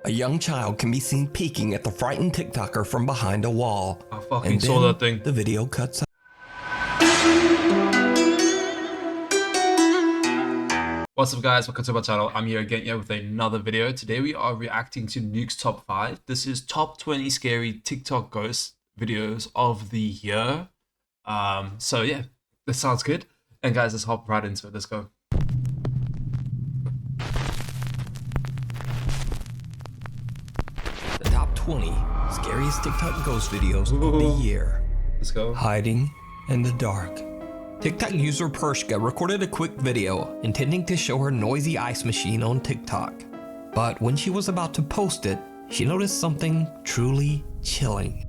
A young child can be seen peeking at the frightened TikToker from behind a wall. I fucking And saw then that thing. the video cuts out. What's up guys, welcome to my channel. I'm here again with another video. Today we are reacting to Nuke's top 5. This is top 20 scary TikTok ghost videos of the year. So yeah, this sounds good. And guys, let's hop right into it. Let's go. The top 20 scariest TikTok ghost videos of the year. Let's go. Hiding in the dark. TikTok user Pershka recorded a quick video intending to show her noisy ice machine on TikTok. But when she was about to post it, she noticed something truly chilling.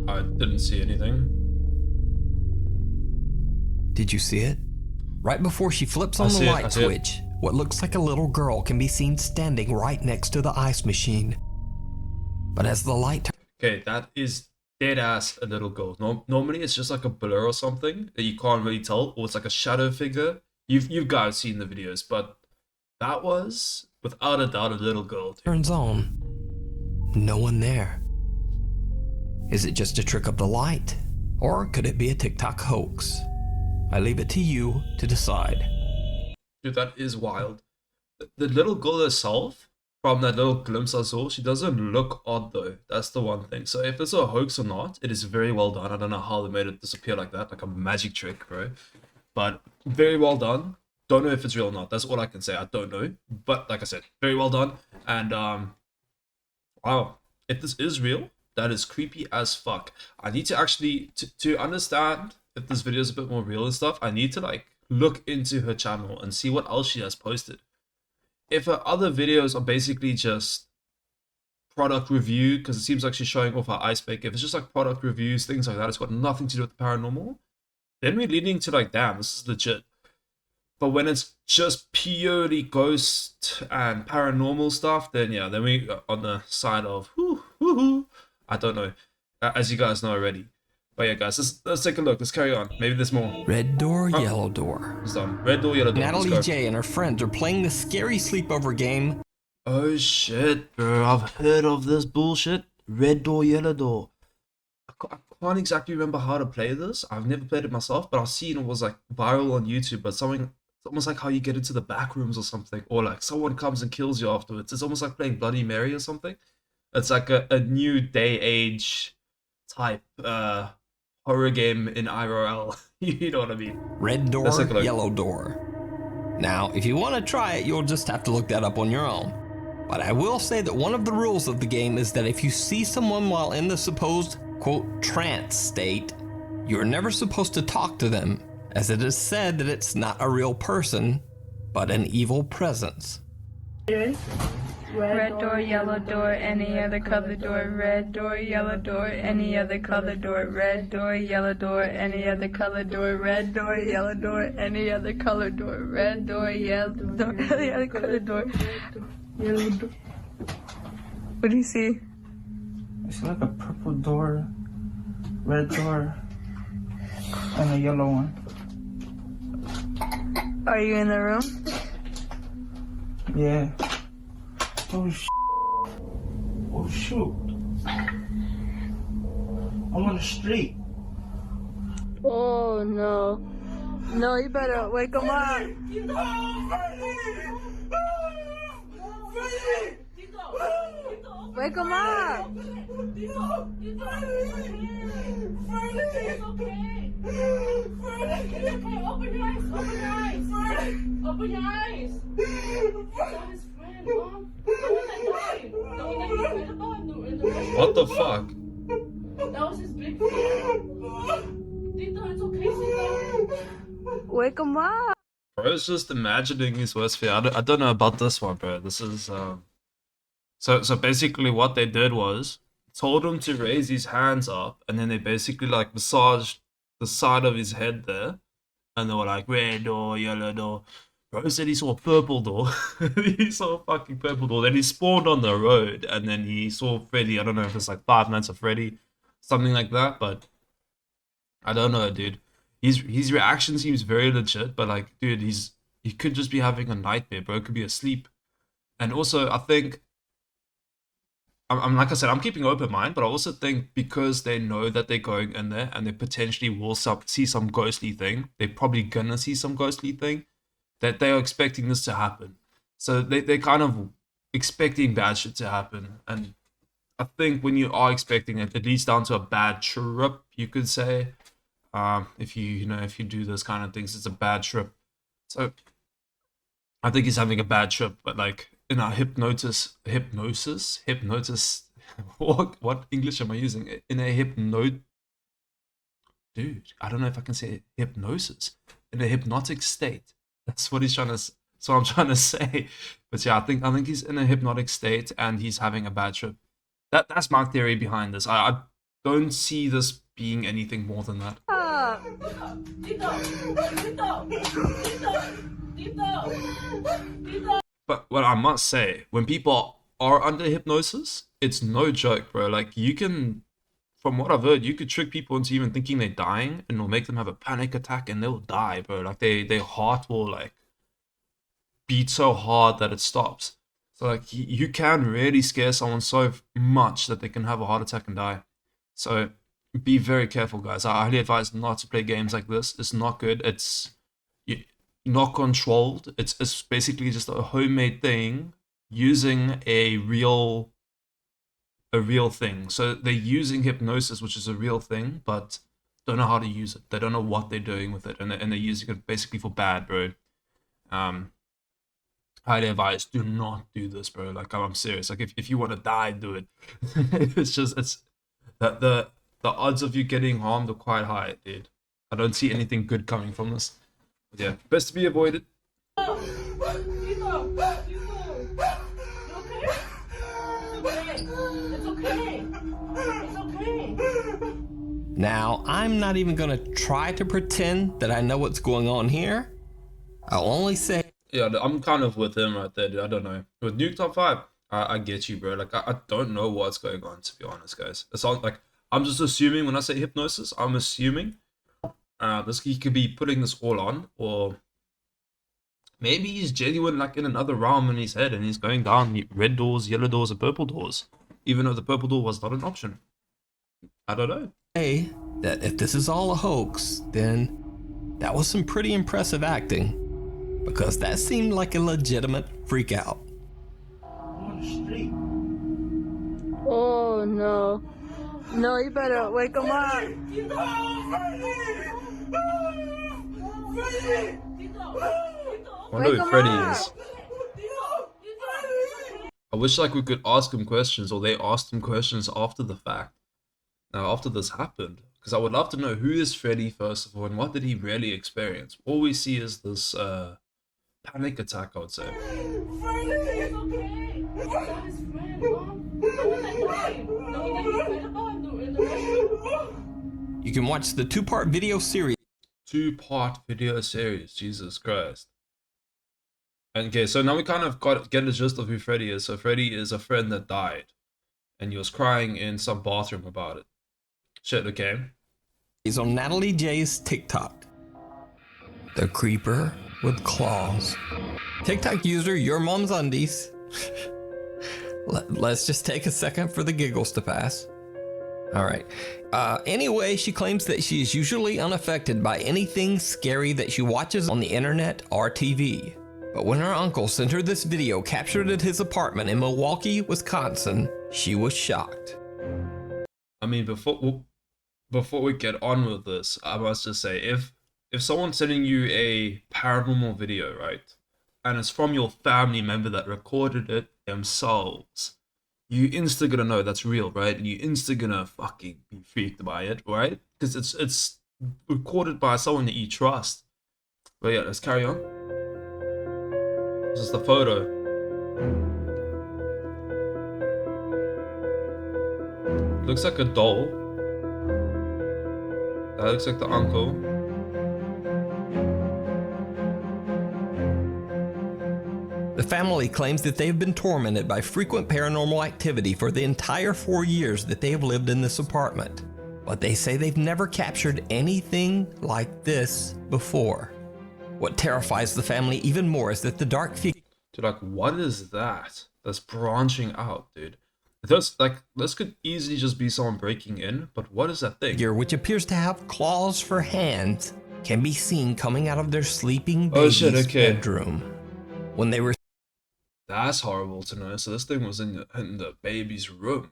I didn't see anything. Did you see it? Right before she flips on the light switch, what looks like a little girl can be seen standing right next to the ice machine. But as the light Okay, that is dead ass a little girl. Normally it's just like a blur or something that you can't really tell, or it's like a shadow figure. You guys seen the videos, but that was without a doubt a little girl. turns on, no one there. Is it just a trick of the light? Or could it be a TikTok hoax? I leave it to you to decide. Dude, that is wild. The little girl herself, from that little glimpse I saw, she doesn't look odd though. That's the one thing. So if it's a hoax or not, it is very well done. I don't know how they made it disappear like that, like a magic trick, bro. But very well done. Don't know if it's real or not. That's all I can say. I don't know. But like I said, very well done. And wow, if this is real, that is creepy as fuck. I need to actually, to understand if this video is a bit more real and stuff, I need to like look into her channel and see what else she has posted. If her other videos are basically just product review, because it seems like she's showing off her ice pick, if it's just like product reviews, things like that, it's got nothing to do with the paranormal, then we're leading to like, damn, this is legit. But when it's just purely ghost and paranormal stuff, then yeah, then we are on the side of I don't know, as you guys know already. But yeah, guys, let's take a look. Let's carry on. Maybe there's more. Red door, yellow door. It's done. Red door, yellow door. Natalie J and her friends are playing the scary sleepover game. Oh shit, bro. I've heard of this bullshit. Red door, yellow door. I can't exactly remember how to play this. I've never played it myself, but I've seen it was like viral on YouTube. But something, it's almost like how you get into the back rooms or something. Or like someone comes and kills you afterwards. It's almost like playing Bloody Mary or something. It's like a new day age type horror game in IRL. You know what I mean? Red door, yellow door. Now, if you want to try it, you'll just have to look that up on your own. But I will say that one of the rules of the game is that if you see someone while in the supposed, quote, trance state, you're never supposed to talk to them, as it is said that it's not a real person, but an evil presence. Red door, yellow door, any other color door. Red door, yellow door, any other color door. Red door, yellow door, any other color door. Red door, yellow door, any other color door. Red door, yellow door, any other color door. Yellow door. What do you see? It's like a purple door, red door, and a yellow one. Are you in the room? Yeah. Oh sh**. Oh shoot. I'm on the street. Oh no. No, you better wake him up. Wake him up. Open your eyes. What the fuck? That was his big friend. Tito, it's okay, Tito. Wake him up. Bro, it's just imagining his worst fear. I don't know about this one, bro. This is so basically what they did was told him to raise his hands up, and then they basically like massaged the side of his head there, and they were like red door, yellow door. Bro said he saw a purple door. He saw a fucking purple door. Then he spawned on the road, and then he saw Freddy. I don't know if it's like Five Nights at Freddy, something like that, but I don't know, dude. his reaction seems very legit, but like, dude, he could just be having a nightmare, bro. Could be asleep. And also, I think, I'm like I said, I'm keeping an open mind, but I also think because they know that they're going in there and they potentially will see some ghostly thing, they're probably gonna see some ghostly thing, that they are expecting this to happen. So they're kind of expecting bad shit to happen. And I think when you are expecting it, it leads down to a bad trip, you could say. If you do those kind of things, it's a bad trip. So I think he's having a bad trip, but like in our hypnosis, what English am I using? In a dude, I don't know if I can say hypnosis. In a hypnotic state. That's what I'm trying to say. But yeah, I think he's in a hypnotic state and he's having a bad trip. That's my theory behind this. I don't see this being anything more than that. But what I must say, when people are under hypnosis, it's no joke, bro. Like, you can, from what I've heard, you could trick people into even thinking they're dying, and it'll make them have a panic attack, and they'll die, bro. Like, their heart will, like, beat so hard that it stops. So, like, you can really scare someone so much that they can have a heart attack and die. So, be very careful, guys. I highly advise not to play games like this. It's not good. It's not controlled. It's basically just a homemade thing using a real thing. So they're using hypnosis, which is a real thing, but don't know how to use it. They don't know what they're doing with it, and they're using it basically for bad, bro. Highly advise, do not do this, bro. Like, I'm serious. Like, if you want to die, do it. It's that the odds of you getting harmed are quite high, dude. I don't see anything good coming from this. But yeah, best to be avoided. Now, I'm not even gonna try to pretend that I know what's going on here. I'll only say... Yeah, I'm kind of with him right there, dude. I don't know. With Nuke Top 5, I get you, bro. Like, I don't know what's going on, to be honest, guys. It's all, like, I'm just assuming when I say hypnosis, I'm assuming he could be putting this all on, or maybe he's genuine, like in another realm in his head, and he's going down red doors, yellow doors, and purple doors, even though the purple door was not an option. I don't know. Hey, that if this is all a hoax, then that was some pretty impressive acting, because that seemed like a legitimate freak out. I'm on the street. Oh no. No, you better wake him up. I wonder who Freddy is. I wish like we could ask him questions, or they asked him questions after the fact. Now, after this happened, because I would love to know who is Freddy first of all, and what did he really experience. All we see is this panic attack, I would say. You can watch the two-part video series. Two-part video series, Jesus Christ. Okay, so now we kind of get a gist of who Freddy is. So Freddy is a friend that died, and he was crying in some bathroom about it. Shit, okay. He's on Natalie J's TikTok. The creeper with claws. TikTok user, your mom's undies. Let's just take a second for the giggles to pass. All right. Anyway, she claims that she is usually unaffected by anything scary that she watches on the internet or TV. But when her uncle sent her this video captured at his apartment in Milwaukee, Wisconsin, she was shocked. I mean, before we get on with this, I must just say, if someone's sending you a paranormal video, right, and it's from your family member that recorded it themselves, you insta gonna know that's real, right? And you insta gonna fucking be freaked by it, right? Because it's recorded by someone that you trust. But yeah, let's carry on. This is the photo. Looks like a doll. That looks like the uncle. The family claims that they have been tormented by frequent paranormal activity for the entire 4 years that they have lived in this apartment. but they say they've never captured anything like this before. What terrifies the family even more is that the dark figure Dude, like, what is that? That's branching out, dude. This, like, this could easily just be someone breaking in, but what is that thing? which appears to have claws for hands, can be seen coming out of their sleeping Oh, baby's shit, okay. bedroom. When they were That's horrible to know. So this thing was in the baby's room.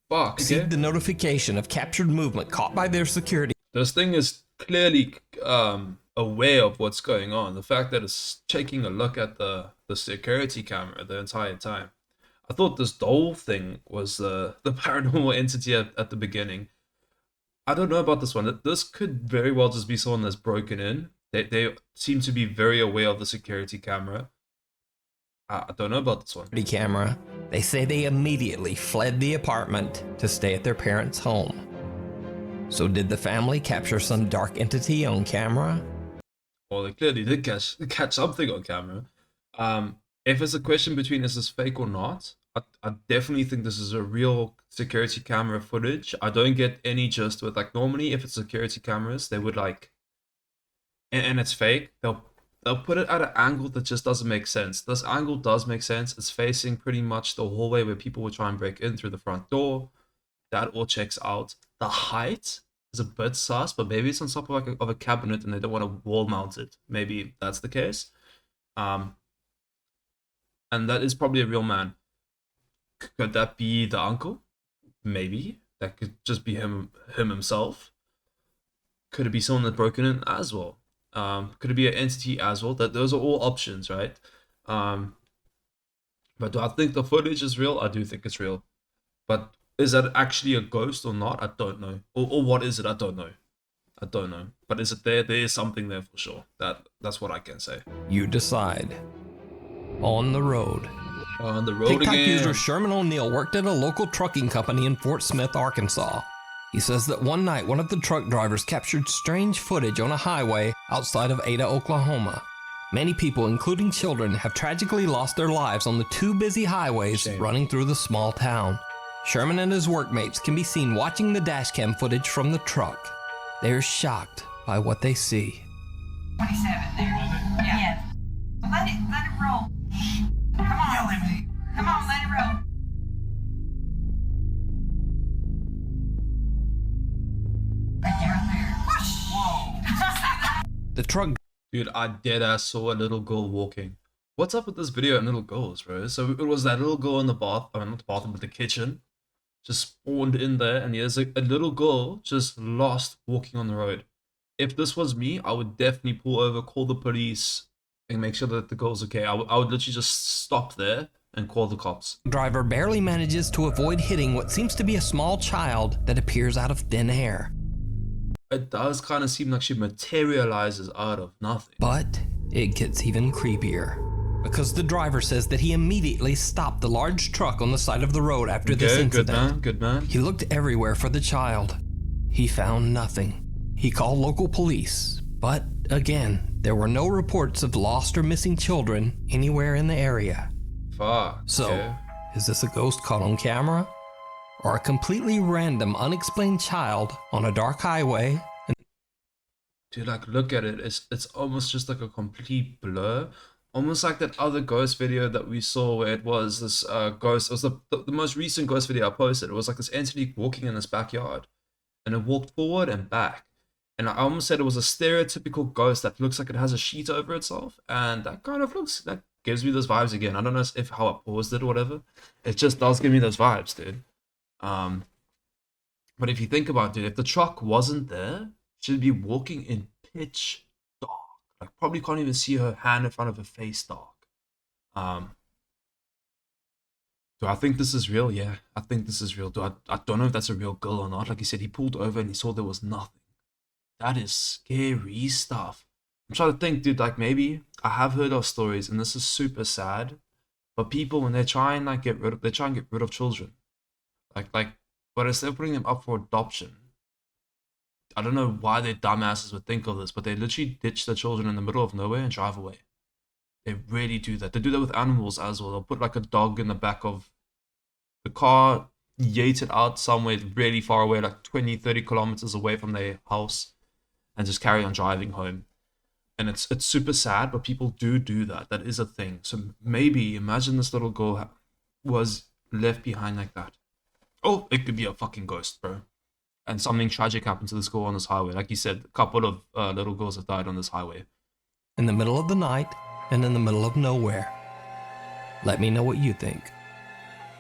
Fuck, okay? received the notification of captured movement caught by their security This thing is clearly aware of what's going on. The fact that it's taking a look at the security camera the entire time. I thought this doll thing was the paranormal entity at the beginning. I don't know about this one. This could very well just be someone that's broken in. They seem to be very aware of the security camera. I don't know about this one. camera. They say they immediately fled the apartment to stay at their parents' home. So did the family capture some dark entity on camera? Well, they clearly did catch something on camera. If it's a question between is this fake or not, I definitely think this is a real security camera footage. I don't get any gist with, like, normally if it's security cameras, they would like, and it's fake, they'll put it at an angle that just doesn't make sense. This angle does make sense. It's facing pretty much the hallway where people would try and break in through the front door. That all checks out. The height is a bit sus, but maybe it's on top of a cabinet and they don't want to wall mount it. Maybe that's the case. And that is probably a real man. Could that be the uncle? Maybe. That could just be him himself. Could it be someone that broken in as well? Could it be an entity as well? Those are all options, right? But do I think the footage is real? I do think it's real. But is that actually a ghost or not? I don't know. Or what is it? I don't know. I don't know. But is it there? There is something there for sure. That's what I can say. You decide. On the road. On the road TikTok again. user Sherman O'Neill worked at a local trucking company in Fort Smith, Arkansas. He says that one night one of the truck drivers captured strange footage on a highway outside of Ada, Oklahoma. Many people, including children, have tragically lost their lives on the two busy highways running through the small town. Sherman and his workmates can be seen watching the dashcam footage from the truck. They're shocked by what they see. 27 there. Yeah. Let it roll. Come on. Come on, let it roll. Right there. Whoosh. Whoa. The truck Dude, I deadass saw a little girl walking. What's up with this video and little girls, bro? So it was that little girl in the bath, not the bathroom, but the kitchen. Just spawned in there, and there's a little girl just lost walking on the road. If this was me, I would definitely pull over, call the police, and make sure that the girl's okay. I would literally just stop there and call the cops. driver barely manages to avoid hitting what seems to be a small child that appears out of thin air. It does kind of seem like she materializes out of nothing. But it gets even creepier, because the driver says that he immediately stopped the large truck on the side of the road after this Okay, incident. good man. He looked everywhere for the child. He found nothing. He called local police, but again, there were no reports of lost or missing children anywhere in the area. Fuck. So, okay. is this a ghost caught on camera? Or a completely random, unexplained child on a dark highway? Dude, like, look at it. It's almost just like a complete blur. Almost like that other ghost video that we saw where it was this ghost. It was the most recent ghost video I posted. It was like this entity walking in this backyard. And it walked forward and back. And I almost said it was a stereotypical ghost that looks like it has a sheet over itself. And that kind of looks, that gives me those vibes again. I don't know if how I paused it or whatever. It just does give me those vibes, dude. But if you think about it, if the truck wasn't there, she'd be walking in pitch dark. Like, probably can't even see her hand in front of her face dark. Do I think this is real? Yeah, I think this is real. I don't know if that's a real girl or not. Like you said, he pulled over and he saw there was nothing. That is scary stuff. I'm trying to think, dude, like maybe I have heard of stories, and this is super sad, but people, when they try and like get rid of children. But instead of putting them up for adoption, I don't know why their dumbasses would think of this, but they literally ditch the children in the middle of nowhere and drive away. They really do that. They do that with animals as well. They'll put like a dog in the back of the car, yeeted out somewhere really far away, like 20, 30 kilometers away from their house, and just carry on driving home. And it's super sad, but people do that. That is a thing. So maybe imagine this little girl was left behind like that. Oh, it could be a fucking ghost, bro. And something tragic happened to this girl on this highway. Like you said, a couple of little girls have died on this highway. In the middle of the night and in the middle of nowhere. Let me know what you think.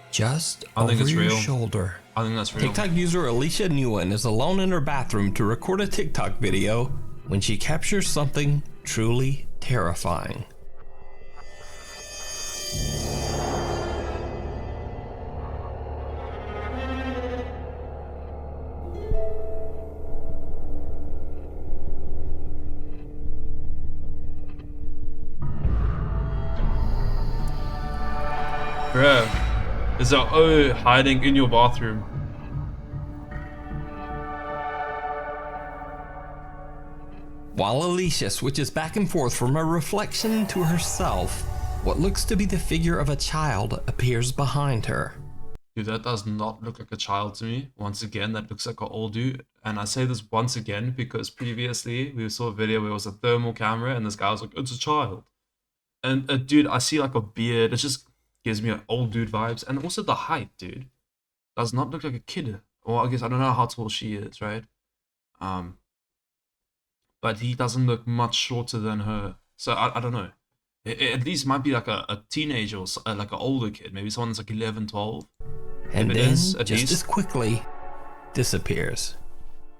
Just I think over it's your real. shoulder. I think that's real. TikTok user Alicia Nguyen is alone in her bathroom to record a TikTok video when she captures something truly terrifying. Bruh, there's a O hiding in your bathroom. While Alicia switches back and forth from a reflection to herself, what looks to be the figure of a child appears behind her. Dude, that does not look like a child to me. Once again, that looks like an old dude. And I say this once again because previously we saw a video where it was a thermal camera and this guy was like, it's a child. And dude, I see like a beard. It just gives me an old dude vibes. And also the height, dude. Does not look like a kid. Well, I guess I don't know how tall she is, right? But he doesn't look much shorter than her. So I don't know. It at least might be like a teenager or like an older kid. Maybe someone's like 11, 12. And If it then, is, at just least. as quickly, disappears.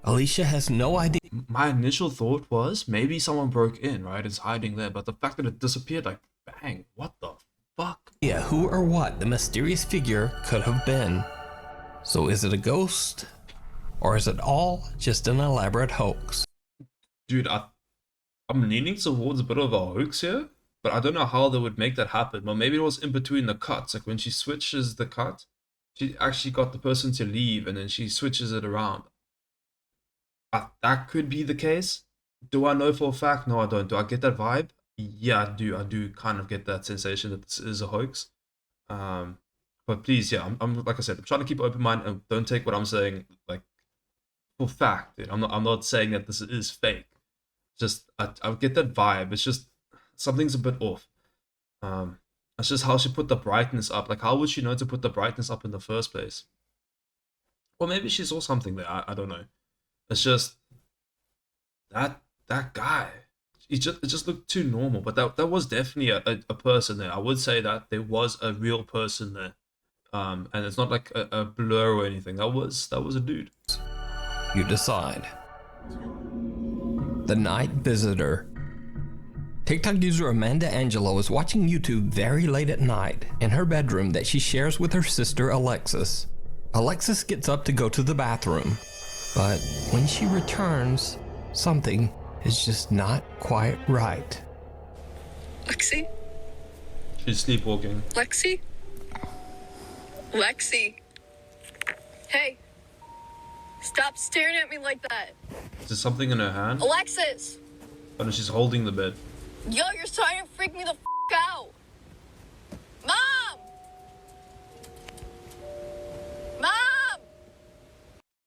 Alicia has no idea. My initial thought was maybe someone broke in, right? It's hiding there. But the fact that it disappeared, like, bang, what the fuck? Yeah, who or what the mysterious figure could have been. So is it a ghost? Or is it all just an elaborate hoax? Dude, I'm leaning towards a bit of a hoax here. But I don't know how they would make that happen. Well, maybe it was in between the cuts. Like when she switches the cut, she actually got the person to leave and then she switches it around. That could be the case. Do I know for a fact? No, I don't. Do I get that vibe? Yeah, I do. I do kind of get that sensation that this is a hoax. But please, yeah, I'm like I said, I'm trying to keep an open mind and don't take what I'm saying like for fact. Dude. I'm not saying that this is fake. Just I get that vibe. It's just something's a bit off. It's just how she put the brightness up. Like, how would she know to put the brightness up in the first place? Or maybe she saw something there. I don't know. It's just that guy. It just looked too normal. But that was definitely a person there. I would say that there was a real person there. And it's not like a blur or anything. That was a dude. You decide. The Night Visitor. TikTok user Amanda Angelo is watching YouTube very late at night in her bedroom that she shares with her sister Alexis. Alexis gets up to go to the bathroom, but when she returns, something is just not quite right. Lexi? She's sleepwalking. Lexi? Lexi? Hey! Stop staring at me like that! Is there something in her hand? Alexis! Oh no, she's holding the bed. Yo, you're starting to freak me the out! Mom! Mom!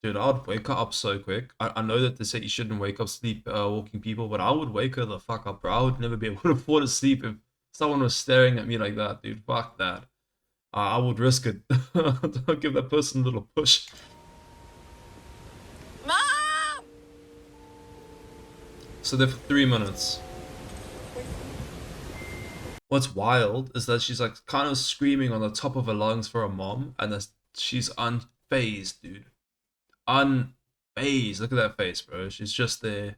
Dude, I'd wake her up so quick. I know that they say you shouldn't wake up walking people, but I would wake her the fuck up, bro. I would never be able to fall asleep if someone was staring at me like that, dude. Fuck that. I would risk it. Don't give that person a little push. Mom! So they're for 3 minutes. What's wild is that she's like kind of screaming on the top of her lungs for her mom, and that she's unfazed, dude. Unfazed. Look at that face, bro. She's just there.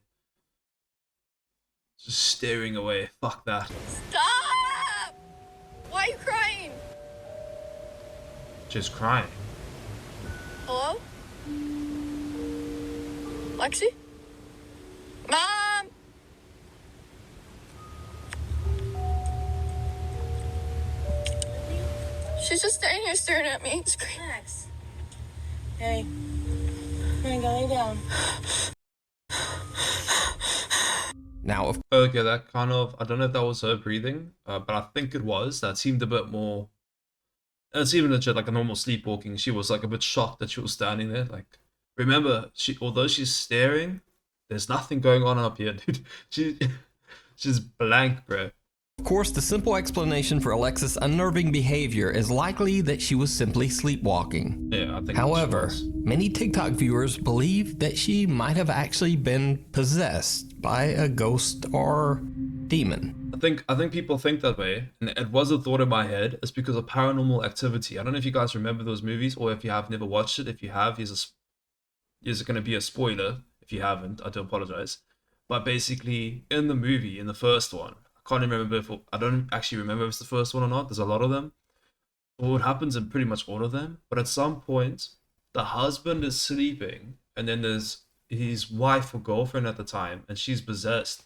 Just staring away. Fuck that. Stop! Why are you crying? She's crying. Hello? Lexi? Mom! She's just standing here staring at me. Relax. Hey. Come on, go lay down. Now, of Okay, that kind of, I don't know if that was her breathing, but I think it was. That seemed a bit more It's even legit like a normal sleepwalking. She was like a bit shocked that she was standing there. Like, remember, although she's staring, there's nothing going on up here, dude. She's blank, bro. Of course, the simple explanation for Alexis' unnerving behavior is likely that she was simply sleepwalking. Yeah, I think. However, many TikTok viewers believe that she might have actually been possessed by a ghost or demon. I think people think that way, and it was a thought in my head. It's because of Paranormal Activity. I don't know if you guys remember those movies, or if you have never watched it. If you have, here's going to be a spoiler. If you haven't, I do apologize. But basically, in the movie, in the first one, I can't remember if I don't actually remember if it's the first one or not. There's a lot of them. Well, what happens in pretty much all of them? But at some point, the husband is sleeping, and then there's his wife or girlfriend at the time, and she's possessed.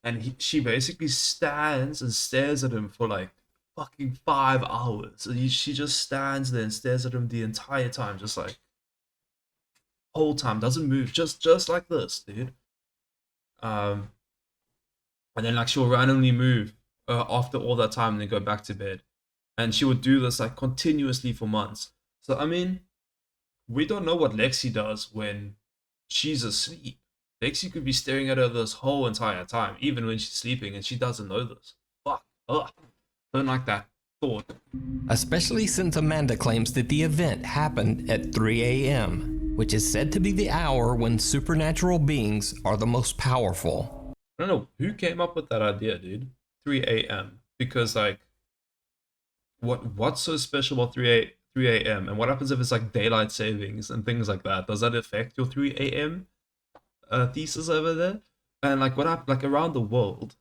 And she basically stands and stares at him for like fucking 5 hours. She just stands there and stares at him the entire time, just like whole time, doesn't move, just like this, dude. And then like she'll randomly move after all that time and then go back to bed. And she would do this like continuously for months. So I mean, we don't know what Lexi does when she's asleep. Lexi could be staring at her this whole entire time, even when she's sleeping, and she doesn't know this. Fuck. Ugh. Don't like that thought. Especially since Amanda claims that the event happened at 3 a.m., which is said to be the hour when supernatural beings are the most powerful. I don't know who came up with that idea, dude. 3 a.m. Because like, what's so special about 3 a.m. And what happens if it's like daylight savings and things like that? Does that affect your 3 a.m. Thesis over there? And like what happened, like around the world,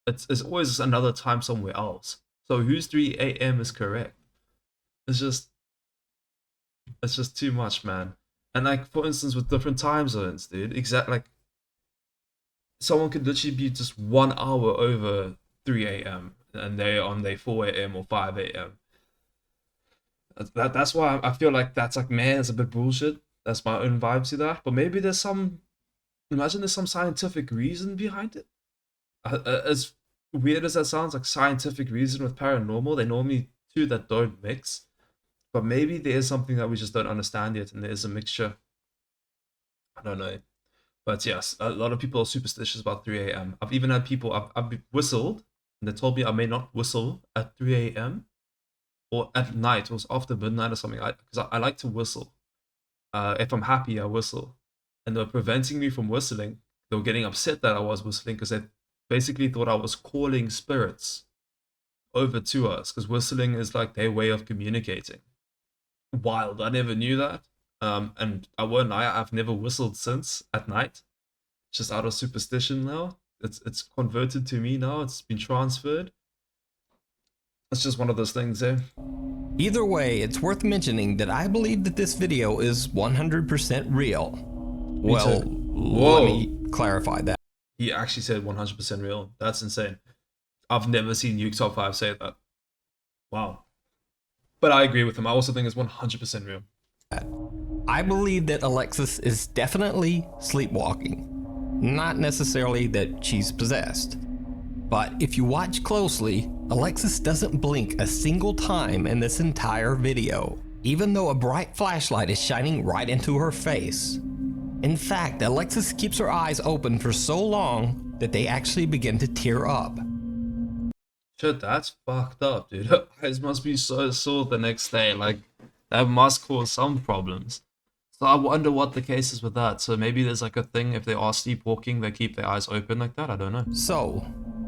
it's always another time somewhere else. So whose 3 a.m. is correct? It's just too much, man. And like for instance with different time zones, dude, like someone could literally be just 1 hour over 3 a.m. and they're on their 4 a.m. or 5 a.m. That's why I feel like that's like, man, it's a bit bullshit. That's my own vibe to that. But maybe there's some scientific reason behind it. As weird as that sounds, like scientific reason with paranormal, they normally two that don't mix. But maybe there is something that we just don't understand yet, and there is a mixture. I don't know. But yes, a lot of people are superstitious about 3 a.m. I've even had people, I've whistled, and they told me I may not whistle at 3 a.m. or at night, or after midnight or something. Because I like to whistle. If I'm happy, I whistle. And they were preventing me from whistling. They were getting upset that I was whistling because they basically thought I was calling spirits over to us, because whistling is like their way of communicating. Wild. I never knew that. And I won't lie, I've never whistled since at night. Just out of superstition now. It's converted to me now. It's been transferred. It's just one of those things, eh? Either way, it's worth mentioning that I believe that this video is 100% real. Well, let me clarify that. He actually said 100% real. That's insane. I've never seen Nuke Top 5 say that. Wow. But I agree with him. I also think it's 100% real. I believe that Alexis is definitely sleepwalking. Not necessarily that she's possessed. But if you watch closely, Alexis doesn't blink a single time in this entire video, even though a bright flashlight is shining right into her face. In fact, Alexis keeps her eyes open for so long that they actually begin to tear up. Shit, that's fucked up, dude. Her eyes must be so sore the next day. Like, that must cause some problems. So I wonder what the case is with that. So maybe there's like a thing, if they are sleepwalking, they keep their eyes open like that? I don't know. So,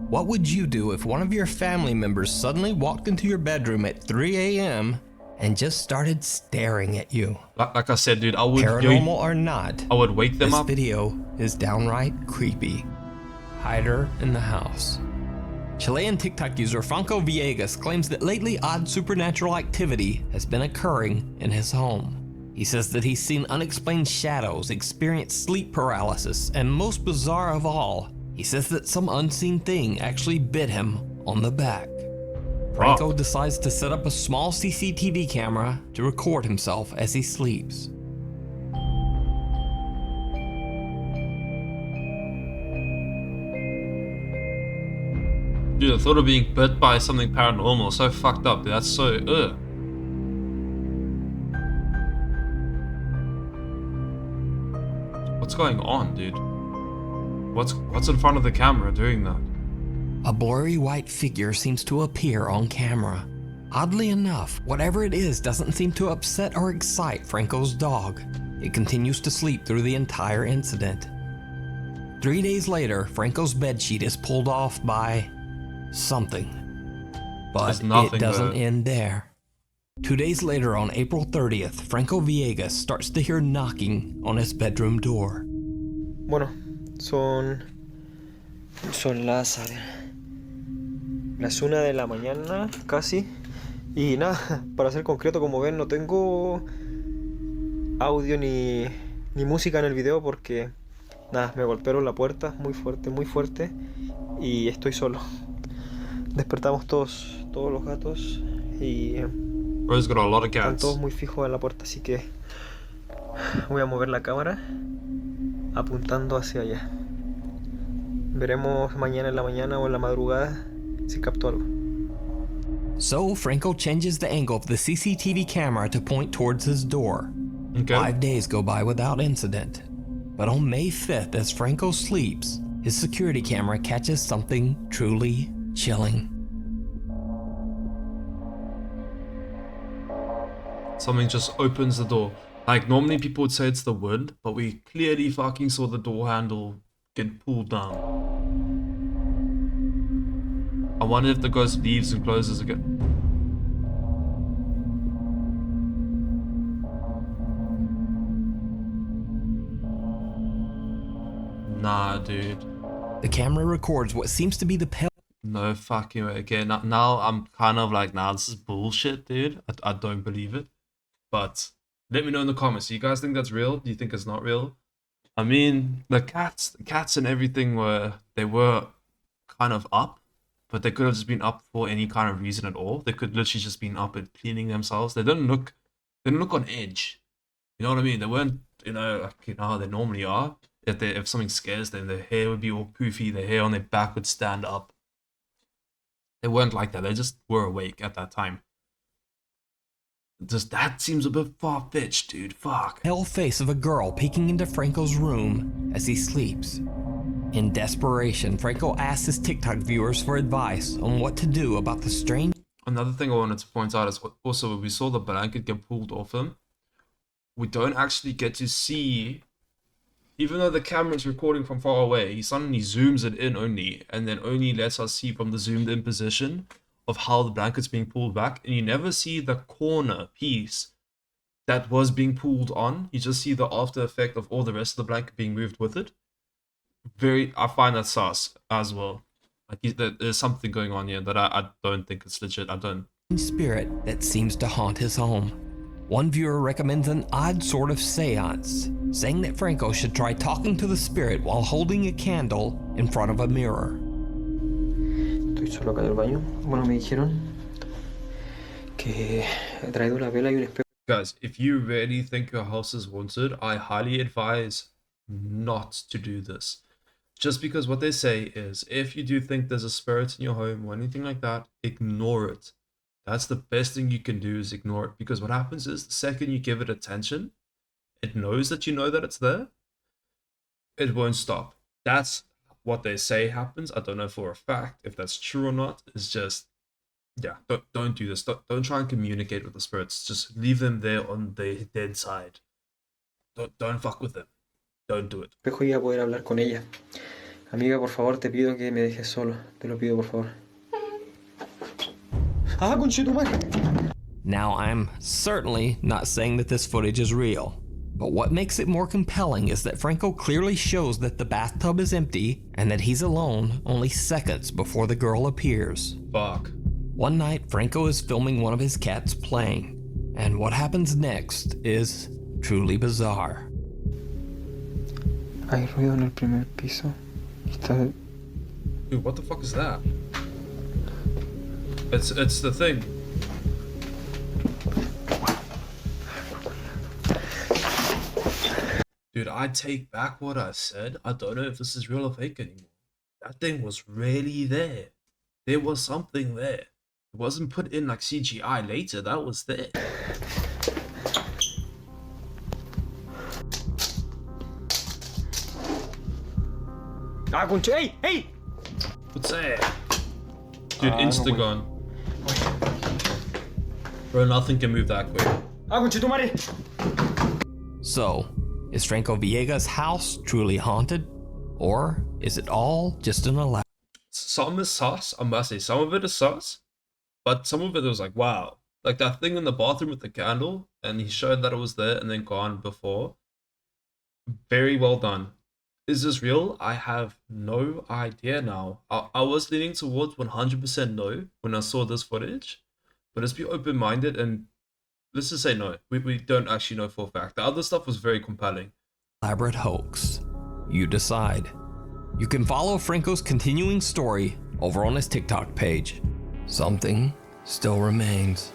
what would you do if one of your family members suddenly walked into your bedroom at 3 a.m. and just started staring at you? Like I said, dude, I would... Paranormal or not, I would wake them up. This video is downright creepy. Hide her in the house. Chilean TikTok user Franco Villegas claims that lately odd supernatural activity has been occurring in his home. He says that he's seen unexplained shadows, experienced sleep paralysis, and most bizarre of all, he says that some unseen thing actually bit him on the back. Franco decides to set up a small CCTV camera to record himself as he sleeps. Dude, the thought of being bit by something paranormal is so fucked up, dude. That's so, ugh. What's going on, dude? What's in front of the camera doing that? A blurry white figure seems to appear on camera. Oddly enough, whatever it is doesn't seem to upset or excite Franco's dog. It continues to sleep through the entire incident. 3 days later, Franco's bedsheet is pulled off by something. But it doesn't end there. 2 days later, on April 30th, Franco Villegas starts to hear knocking on his bedroom door. Bueno, son las 1 de la mañana casi. Y nada, para ser concreto, como ven, no tengo audio ni música en el video porque nada, me golpearon la puerta muy fuerte y estoy solo. Despertamos todos los gatos y Bro's got a lot of están cats. todos muy fijos en la puerta, así que voy a mover la cámara apuntando hacia allá. Veremos mañana en la mañana o en la madrugada si capto algo. So, Franco changes the angle of the CCTV camera to point towards his door. Okay. 5 days go by without incident. But on May 5th, as Franco sleeps, his security camera catches something truly chilling. Something just opens the door. Like, normally people would say it's the wind, but we clearly fucking saw the door handle get pulled down. I wonder if the ghost leaves and closes again. Nah, dude. The camera records what seems to be the pale No fucking way. Okay, now I'm kind of like, nah, this is bullshit, dude. I don't believe it. But let me know in the comments. Do you guys think that's real? Do you think it's not real? I mean, the cats and everything were kind of up, but they could have just been up for any kind of reason at all. They could literally just been up and cleaning themselves. They didn't look on edge. You know what I mean? They weren't, like, how they normally are. If something scares them, their hair would be all poofy, their hair on their back would stand up. They weren't like that. They just were awake at that time. That seems a bit far-fetched, dude. Fuck. pale face of a girl peeking into Franco's room as he sleeps. In desperation, Franco asks his TikTok viewers for advice on what to do about the strange. Another thing I wanted to point out is also when we saw the blanket get pulled off him, we don't actually get to see, even though the camera's recording from far away, he suddenly zooms it in only, and then only lets us see from the zoomed in position of how the blanket's being pulled back, and you never see the corner piece that was being pulled on. You just see the after effect of all the rest of the blanket being moved with it. I find that sus as well. Like, there's something going on here that I don't think it's legit. I don't. Spirit that seems to haunt his home. One viewer recommends an odd sort of seance, saying that Franco should try talking to the spirit while holding a candle in front of a mirror. Estoy solo acá en el baño. Bueno, me dijeron que he traído una vela y un espejo. Guys, if you really think your house is haunted, I highly advise not to do this. Just because what they say is, if you do think there's a spirit in your home or anything like that, ignore it. That's the best thing you can do, is ignore it. Because what happens is, the second you give it attention, it knows that you know that it's there. It won't stop. That's what they say happens. I don't know for a fact if that's true or not. It's just, yeah, don't do this. Don't try and communicate with the spirits. Just leave them there on the dead side. Don't fuck with them. Don't do it. Espejo y a poder hablar con ella. Amiga, por favor, te pido que me dejes solo. Te lo pido, por favor. Ah, conchetumare. Now, I'm certainly not saying that this footage is real, but what makes it more compelling is that Franco clearly shows that the bathtub is empty and that he's alone only seconds before the girl appears. Fuck. One night, Franco is filming one of his cats playing, and what happens next is truly bizarre. Hay ruido en el primer piso. Está... Dude, what the fuck is that? It's the thing. Dude, I take back what I said. I don't know if this is real or fake anymore. That thing was really there. There was something there. It wasn't put in like CGI later. That was there. Ah, concha. ¡Ey! ¡Ey! What's that? Dude, no insta gone. Bro, nothing can move that quick. Ah, concha tu madre. So, is Franco Villegas' house truly haunted? Or is it all just an elaborate? Some is sus, I must say. Some of it is sus, but some of it was like, wow. Like that thing in the bathroom with the candle, and he showed that it was there and then gone before. Very well done. Is this real? I have no idea now. I was leaning towards 100% no when I saw this footage, but let's be open-minded and let's just say no. We don't actually know for a fact. The other stuff was very compelling. Elaborate hoax. You decide. You can follow Franco's continuing story over on his TikTok page. Something still remains.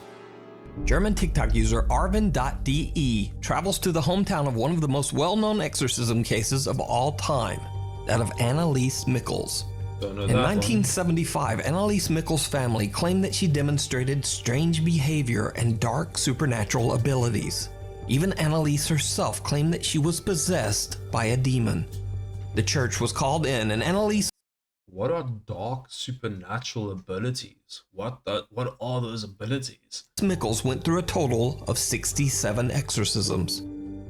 German TikTok user Arvin.de travels to the hometown of one of the most well-known exorcism cases of all time, that of Anneliese Michels. Don't know In that 1975, Anneliese Michels' family claimed that she demonstrated strange behavior and dark supernatural abilities. Even Anneliese herself claimed that she was possessed by a demon. The church was called in, and Anneliese What are dark supernatural abilities? What are those abilities? Michels went through a total of 67 exorcisms.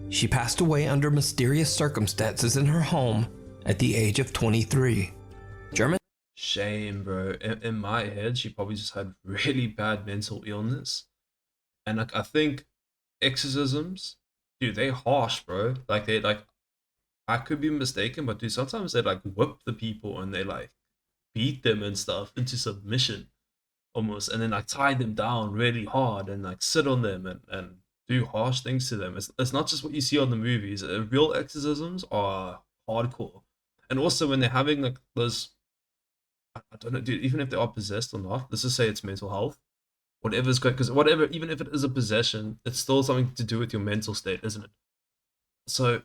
She passed away under mysterious circumstances in her home at the age of 23. German Shame, bro. In my head, she probably just had really bad mental illness. And like I think exorcisms, dude, they harsh, bro. Like I could be mistaken, but dude, sometimes they like whip the people and they like beat them and stuff into submission almost, and then like tie them down really hard and like sit on them and do harsh things to them. It's not just what you see on the movies. Real exorcisms are hardcore. And also when they're having like those, I don't know, dude, even if they are possessed or not, let's just say it's mental health. Whatever's good, because whatever, even if it is a possession, it's still something to do with your mental state, isn't it? So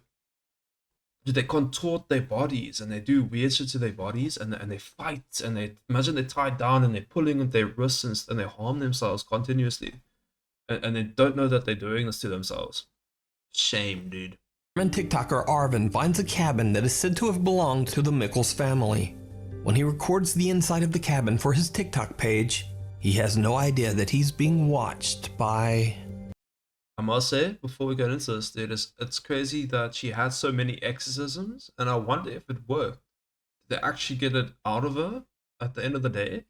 dude, they contort their bodies and they do weird shit to their bodies and they fight and they imagine they're tied down and they're pulling at their wrists and they harm themselves continuously and they don't know that they're doing this to themselves. Shame, dude. German TikToker Arvin finds a cabin that is said to have belonged to the Michels family. When he records the inside of the cabin for his TikTok page, he has no idea that he's being watched by... I must say, before we get into this, dude, it's crazy that she had so many exorcisms, and I wonder if it worked. Did they actually get it out of her at the end of the day,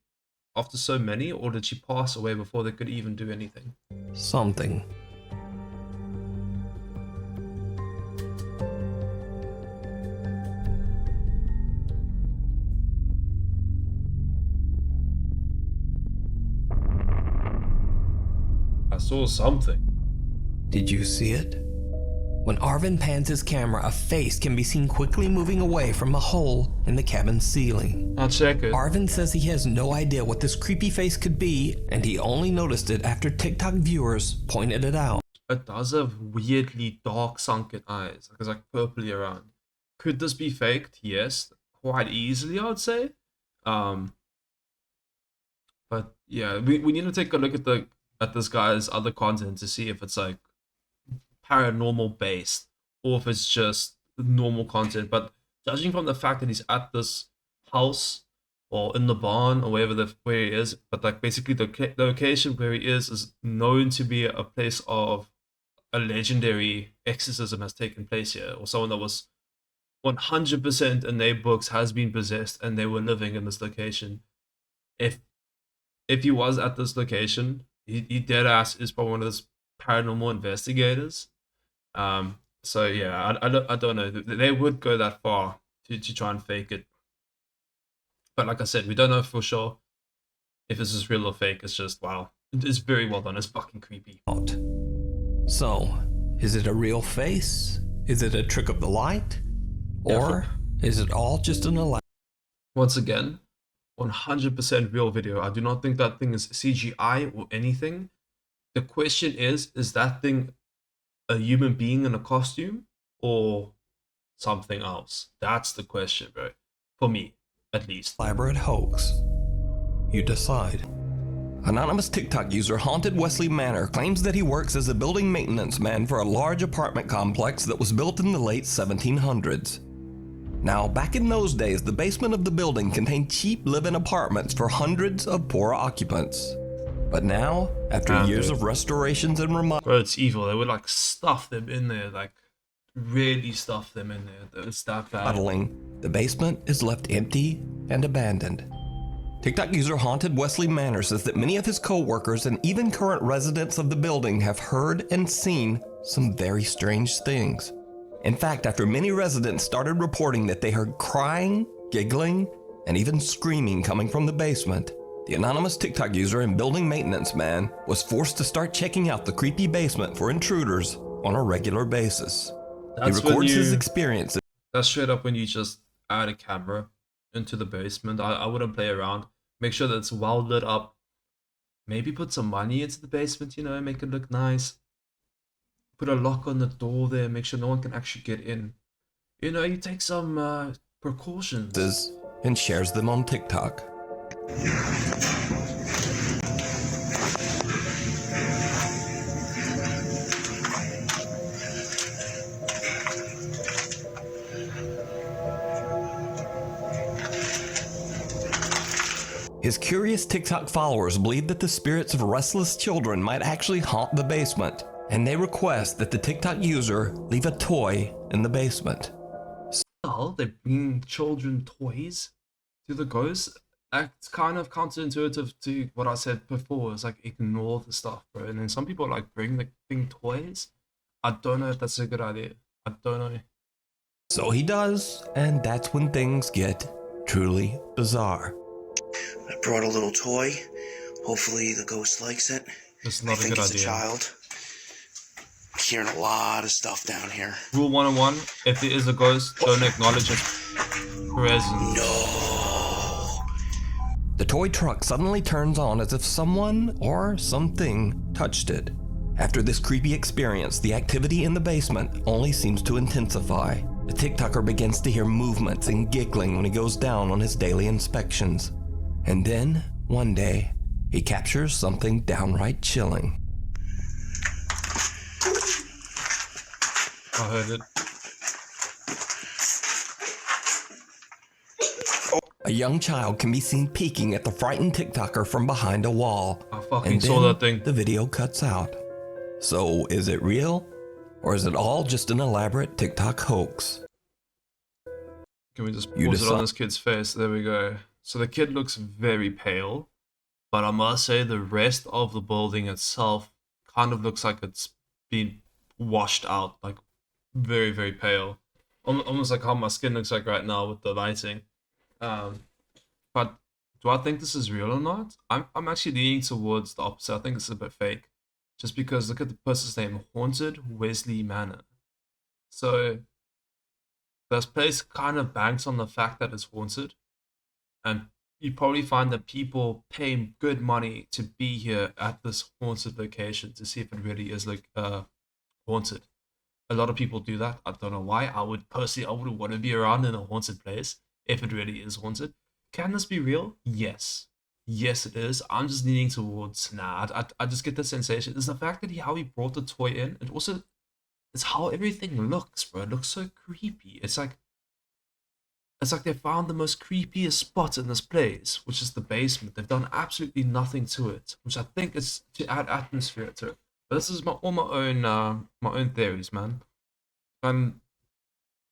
after so many, or did she pass away before they could even do anything? something. I saw something. Did you see it? When Arvin pans his camera, a face can be seen quickly moving away from a hole in the cabin's ceiling. I'll check it. Arvin says he has no idea what this creepy face could be, and he only noticed it after TikTok viewers pointed it out. It does have weirdly dark sunken eyes. Like it's like purpley around. Could this be faked? Yes. Quite easily, I would say. But yeah, we need to take a look at this guy's other content to see if it's like paranormal based or if it's just normal content. But judging from the fact that he's at this house or in the barn or where he is, but like basically the location where he is known to be a place of a legendary exorcism has taken place here, or someone that was 100% in their books has been possessed and they were living in this location. If he was at this location, he dead ass is probably one of those paranormal investigators. So yeah, I don't know. They would go that far to try and fake it. But like I said, we don't know for sure if this is real or fake. It's just, wow. It's very well done. It's fucking creepy. So, is it a real face? Is it a trick of the light? Or is it all just an elaborate? Once again, 100% real video. I do not think that thing is CGI or anything. The question is that thing a human being in a costume or something else? That's the question, bro. For me, at least. Elaborate hoax. You decide. Anonymous TikTok user Haunted Wesley Manor claims that he works as a building maintenance man for a large apartment complex that was built in the late 1700s. Now, back in those days, the basement of the building contained cheap live-in apartments for hundreds of poor occupants. But now, after years of restorations and Bro, it's evil. They would like stuff them in there, like really stuff them in there. It's that bad. remodeling, the basement is left empty and abandoned. TikTok user Haunted Wesley Manor says that many of his co-workers and even current residents of the building have heard and seen some very strange things. In fact, after many residents started reporting that they heard crying, giggling, and even screaming coming from the basement, the anonymous TikTok user and building maintenance man was forced to start checking out the creepy basement for intruders on a regular basis. That's he records his experiences. That's straight up when you just add a camera into the basement. I wouldn't play around. Make sure that it's well lit up. Maybe put some money into the basement, you know, make it look nice. Put a lock on the door there, make sure no one can actually get in. You know, you take some precautions. And shares them on TikTok. His curious TikTok followers believe that the spirits of restless children might actually haunt the basement, and they request that the TikTok user leave a toy in the basement. Well, they bring children toys to the ghosts. That's kind of counterintuitive to what I said before. It's like ignore the stuff, bro. And then some people like bring toys. I don't know if that's a good idea. I don't know. So he does, and that's when things get truly bizarre. I brought a little toy. Hopefully the ghost likes it. That's not a good idea. I think it's a child. I'm hearing a lot of stuff down here. Rule 101, if there is a ghost, don't acknowledge its presence. No. The toy truck suddenly turns on as if someone or something touched it. After this creepy experience, the activity in the basement only seems to intensify. The TikToker begins to hear movements and giggling when he goes down on his daily inspections. And then, one day, he captures something downright chilling. I heard it. A young child can be seen peeking at the frightened TikToker from behind a wall. I fucking and saw then that thing. The video cuts out. So, is it real? Or is it all just an elaborate TikTok hoax? Can we just pause it on this kid's face? There we go. So the kid looks very pale, but I must say the rest of the building itself kind of looks like it's been washed out, like very, very pale. Almost like how my skin looks like right now with the lighting. But do I think this is real or not? I'm actually leaning towards the opposite. I think it's a bit fake. Just because look at the person's name, Haunted Wesley Manor. So this place kind of banks on the fact that it's haunted. And you probably find that people pay good money to be here at this haunted location to see if it really is like haunted. A lot of people do that. I don't know why. I would want to be around in a haunted place if it really is haunted. Can this be real? Yes. Yes, it is. I'm just leaning towards nah. I just get the sensation. It's the fact that how he brought the toy in. And also, it's how everything looks, bro. It looks so creepy. It's like they found the most creepiest spot in this place, which is the basement. They've done absolutely nothing to it, which I think is to add atmosphere to it. But this is all my own theories, man. And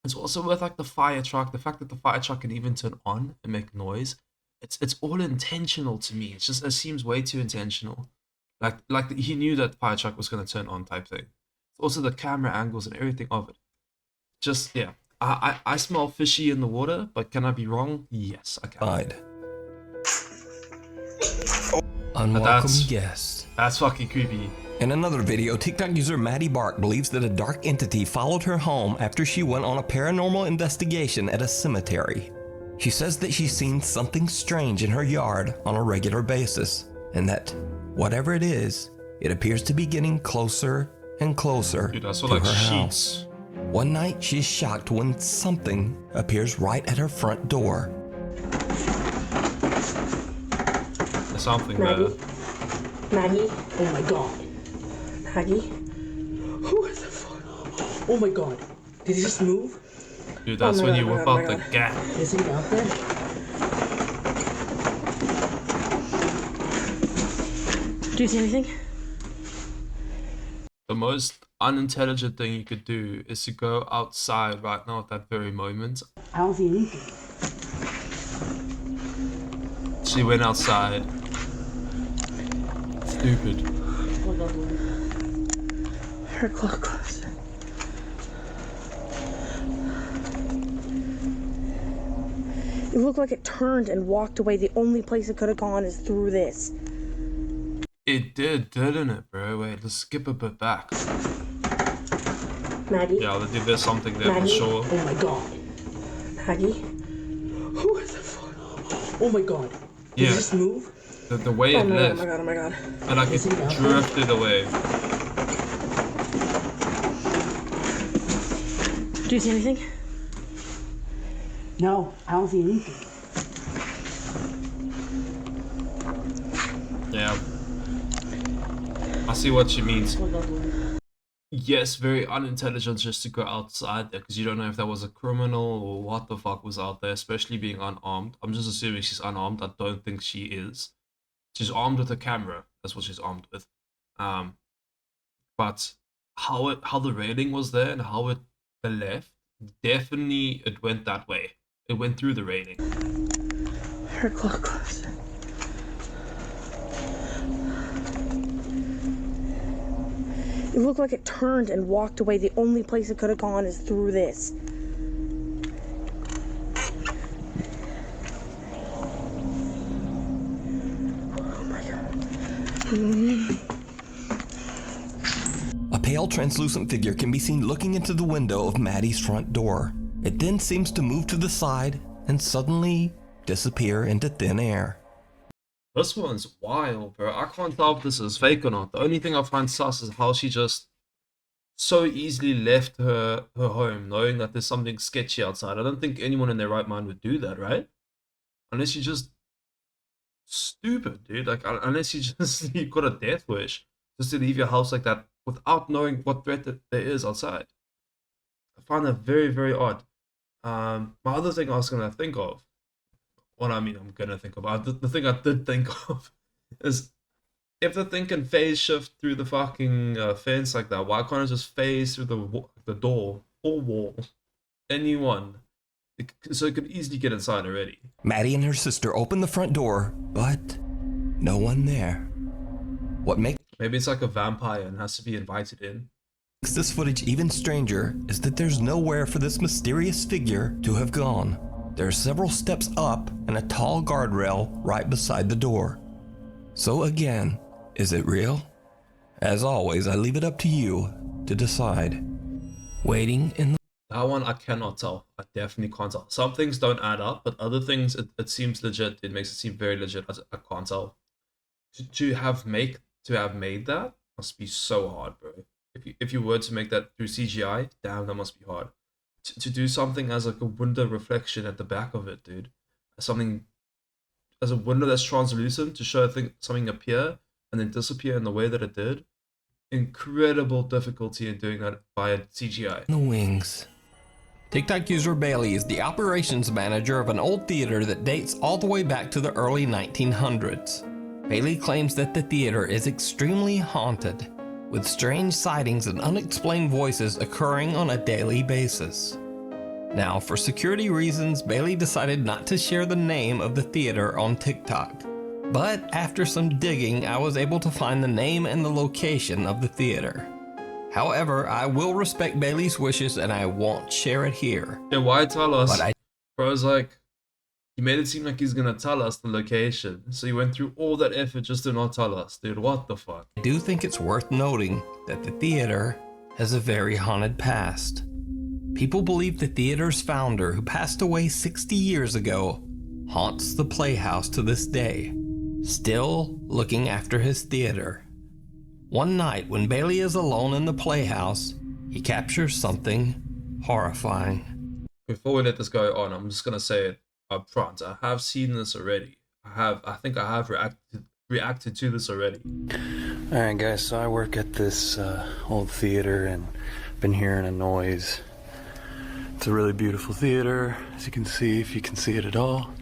it's also with like the fire truck, the fact that the fire truck can even turn on and make noise. It's all intentional to me. It seems way too intentional. Like he knew that fire truck was gonna turn on type thing. Also the camera angles and everything of it. Just yeah. I smell fishy in the water, but can I be wrong? Yes, I can. Unwelcome guest. That's fucking creepy. In another video, TikTok user Maddie Bark believes that a dark entity followed her home after she went on a paranormal investigation at a cemetery. She says that she's seen something strange in her yard on a regular basis, and that whatever it is, it appears to be getting closer and closer Dude, I saw to like her sheets. house. One night, she's shocked when something appears right at her front door. There's something Maggie? there. Maggie? Oh my god. Maggie? Who is the fuck? Oh my god. Did he just move? Dude, that's when you whip out the gap. Is he out there? Do you see anything? The most unintelligent thing you could do is to go outside right now at that very moment. I don't see anything. She went outside. Stupid. Her close. It looked like it turned and walked away. The only place it could have gone is through this. It did, didn't it, bro? Wait, let's skip a bit back. Maggie? Yeah, there's something there Maggie? for sure. Oh my god. Maggie? Who is the fuck? Oh my god. Did Yeah. it just move? The way it left. Oh my god, oh my god. And like it drifted away. Do you see anything? No, I don't see anything. Yeah. I see what she means. Yes, very unintelligent just to go outside there because you don't know if that was a criminal or what the fuck was out there, especially being unarmed. I'm just assuming she's unarmed. I don't think she is. She's armed with a camera. That's what she's armed with. But how the railing was there and how it left, definitely it went that way. It went through the railing. Her close. It looked like it turned and walked away. The only place it could have gone is through this. Oh my god. A pale translucent figure can be seen looking into the window of Maddie's front door. It then seems to move to the side and suddenly disappear into thin air. This one's wild, bro. I can't tell if this is fake or not. The only thing I find sus is how she just so easily left her home knowing that there's something sketchy outside. I don't think anyone in their right mind would do that, right? Unless you're just stupid, dude. Like, unless you've got a death wish just to leave your house like that without knowing what threat that there is outside. I find that very, very odd. My other thing I was going to think of, the thing I did think of is if the thing can phase shift through the fucking fence like that, why can't it just phase through the door or wall? Anyone. So it could easily get inside already. Maddie and her sister open the front door, but no one there. What makes Maybe it's like a vampire and has to be invited in. this footage even stranger is that there's nowhere for this mysterious figure to have gone. There are several steps up and a tall guardrail right beside the door. So again, is it real? As always, I leave it up to you to decide. Waiting in the... That one I cannot tell. I definitely can't tell. Some things don't add up, but other things it seems legit. It makes it seem very legit. I can't tell. To have made that must be so hard, bro. If you were to make that through CGI, damn, that must be hard. To do something as like a window reflection at the back of it, dude. Something as a window that's translucent to show something appear and then disappear in the way that it did. Incredible difficulty in doing that via CGI. The wings. TikTok user Bailey is the operations manager of an old theater that dates all the way back to the early 1900s. Bailey claims that the theater is extremely haunted, with strange sightings and unexplained voices occurring on a daily basis. Now, for security reasons, Bailey decided not to share the name of the theater on TikTok. But after some digging, I was able to find the name and the location of the theater. However, I will respect Bailey's wishes and I won't share it here. Yeah, why tell us? But Bro's like, he made it seem like he's gonna tell us the location. So he went through all that effort just to not tell us. Dude, what the fuck? I do think it's worth noting that the theater has a very haunted past. People believe the theater's founder, who passed away 60 years ago, haunts the playhouse to this day, still looking after his theater. One night, when Bailey is alone in the playhouse, he captures something horrifying. Before we let this go on, I'm just gonna say it up front. I have seen this already. I think I have reacted to this already. Alright guys, so I work at this old theater and been hearing a noise It's a really beautiful theater, as you can see, if you can see it at all.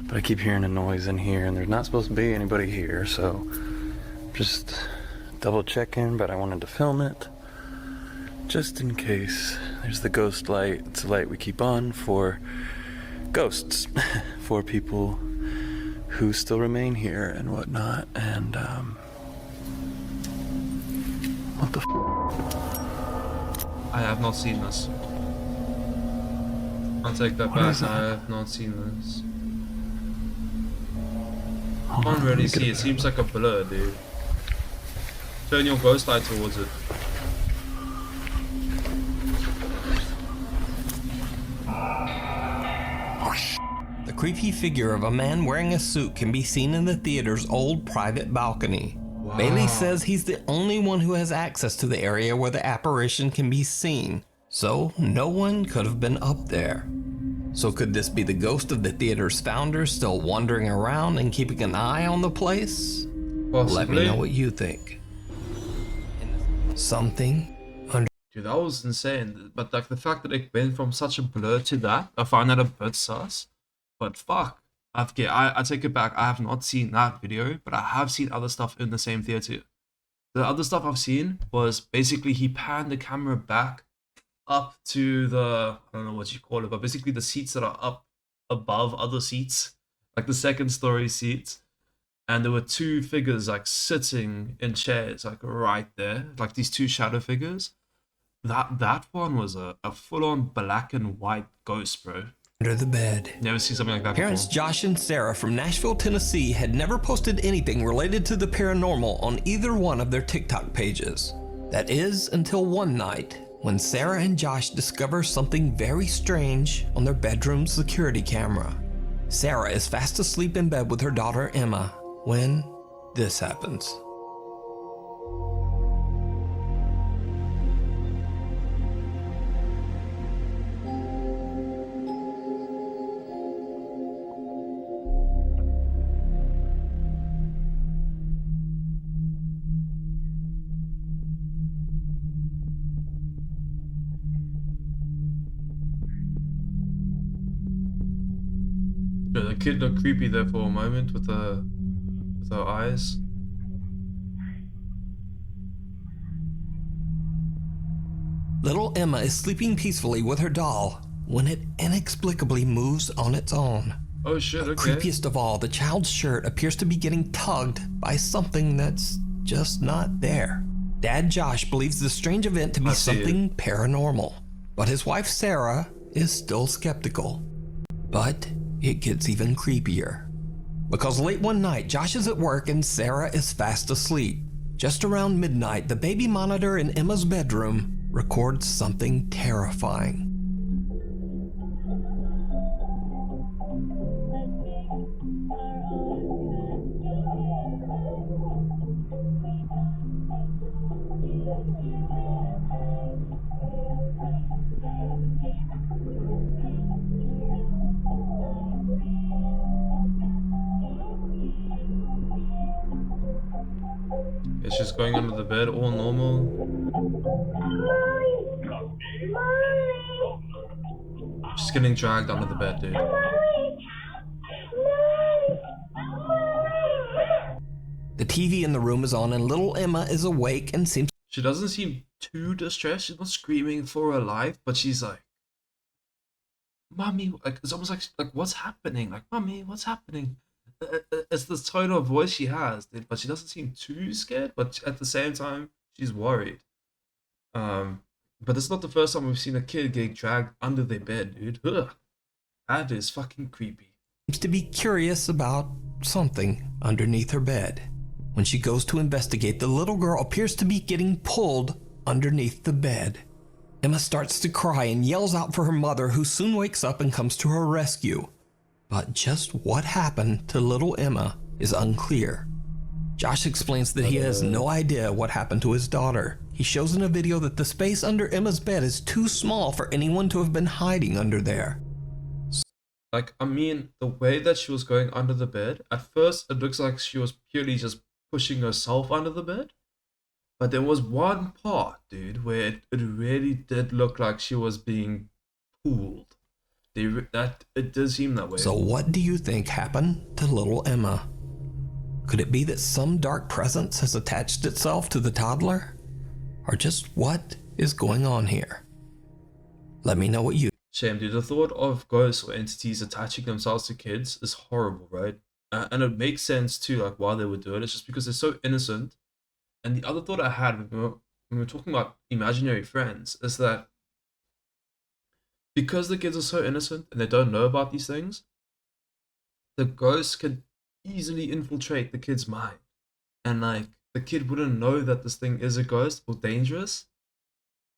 But I keep hearing a noise in here, and there's not supposed to be anybody here, so just double checking, but I wanted to film it just in case. There's the ghost light. It's a light we keep on for ghosts, for people who still remain here and whatnot. And what the I have not seen this. I'll take that back. I have not seen this. Can't really see. It seems like a blur, dude. Turn your ghost light towards it. The creepy figure of a man wearing a suit can be seen in the theater's old private balcony. Wow. Bailey says he's the only one who has access to the area where the apparition can be seen, so no one could have been up there. So could this be the ghost of the theater's founder still wandering around and keeping an eye on the place? Possibly. Let me know what you think. Something under... Dude, that was insane. But like the fact that it went from such a blur to that, I find that a bit sus. But fuck. I take it back. I have not seen that video, but I have seen other stuff in the same theater. The other stuff I've seen was basically he panned the camera back up to the, I don't know what you call it, but basically the seats that are up above other seats, like the second story seats. And there were two figures like sitting in chairs, like right there, like these two shadow figures. That one was a full-on black and white ghost, bro. Under the bed. Never seen something like that Parents before. Josh and Sarah from Nashville, Tennessee had never posted anything related to the paranormal on either one of their TikTok pages. That is until one night when Sarah and Josh discover something very strange on their bedroom security camera. Sarah is fast asleep in bed with her daughter Emma when this happens. The kid looked creepy there for a moment with her eyes. Little Emma is sleeping peacefully with her doll when it inexplicably moves on its own. Oh shit, But okay. creepiest of all, the child's shirt appears to be getting tugged by something that's just not there. Dad Josh believes the strange event to be I see something paranormal, but his wife Sarah is still skeptical. But it gets even creepier. Because late one night, Josh is at work and Sarah is fast asleep. Just around midnight, the baby monitor in Emma's bedroom records something terrifying. It's just going under the bed, all normal. She's getting dragged under the bed, dude. The TV in the room is on and little Emma is awake and seems She doesn't seem too distressed. She's not screaming for her life, but she's like, "Mommy," like it's almost like what's happening? Like, "Mommy, what's happening?" It's the tone of voice she has, dude, but she doesn't seem too scared. But at the same time, she's worried. But it's not the first time we've seen a kid get dragged under their bed, dude. Ugh. That is fucking creepy. to be curious about something underneath her bed. When she goes to investigate, the little girl appears to be getting pulled underneath the bed. Emma starts to cry and yells out for her mother, who soon wakes up and comes to her rescue. But just what happened to little Emma is unclear. Josh explains that he has no idea what happened to his daughter. He shows in a video that the space under Emma's bed is too small for anyone to have been hiding under there. Like, I mean, the way that she was going under the bed, at first it looks like she was purely just pushing herself under the bed. But there was one part, dude, where it really did look like she was being fooled. That it does seem that way. So what do you think happened to little Emma? Could it be that some dark presence has attached itself to the toddler? Or just what is going on here? Let me know what you... Shame, dude. The thought of ghosts or entities attaching themselves to kids is horrible, right? And it makes sense too, like why they would do it. It's just because they're so innocent. And the other thought I had when we were talking about imaginary friends is that because the kids are so innocent and they don't know about these things, the ghosts could easily infiltrate the kid's mind. And like, the kid wouldn't know that this thing is a ghost or dangerous.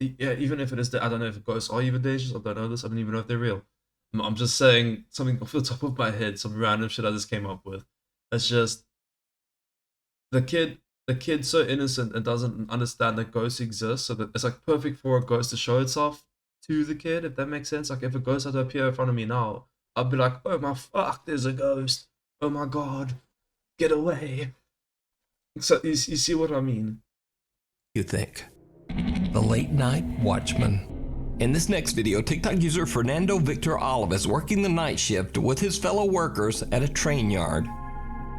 Yeah, even if it is, I don't know if ghosts are even dangerous. I don't know this. I don't even know if they're real. I'm just saying something off the top of my head, some random shit I just came up with. It's just, the kid's so innocent and doesn't understand that ghosts exist, so that it's like perfect for a ghost to show itself to the kid, if that makes sense. Like if a ghost had to appear in front of me now, I'd be like, oh my fuck, there's a ghost. Oh my god, get away. So you see what I mean? You think? The Late Night Watchman. In this next video, TikTok user Fernando Victor Olive is working the night shift with his fellow workers at a train yard.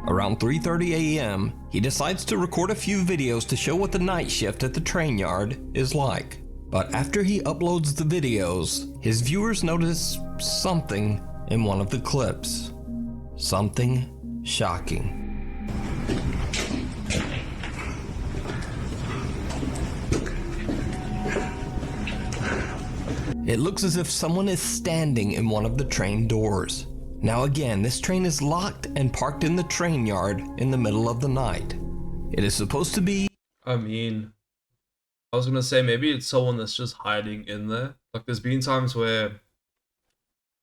Around 3:30 a.m., he decides to record a few videos to show what the night shift at the train yard is like. But after he uploads the videos, his viewers notice something in one of the clips. Something shocking. It looks as if someone is standing in one of the train doors. Now again, this train is locked and parked in the train yard in the middle of the night. It is supposed to be... I mean, I was gonna say maybe it's someone that's just hiding in there. Like there's been times where,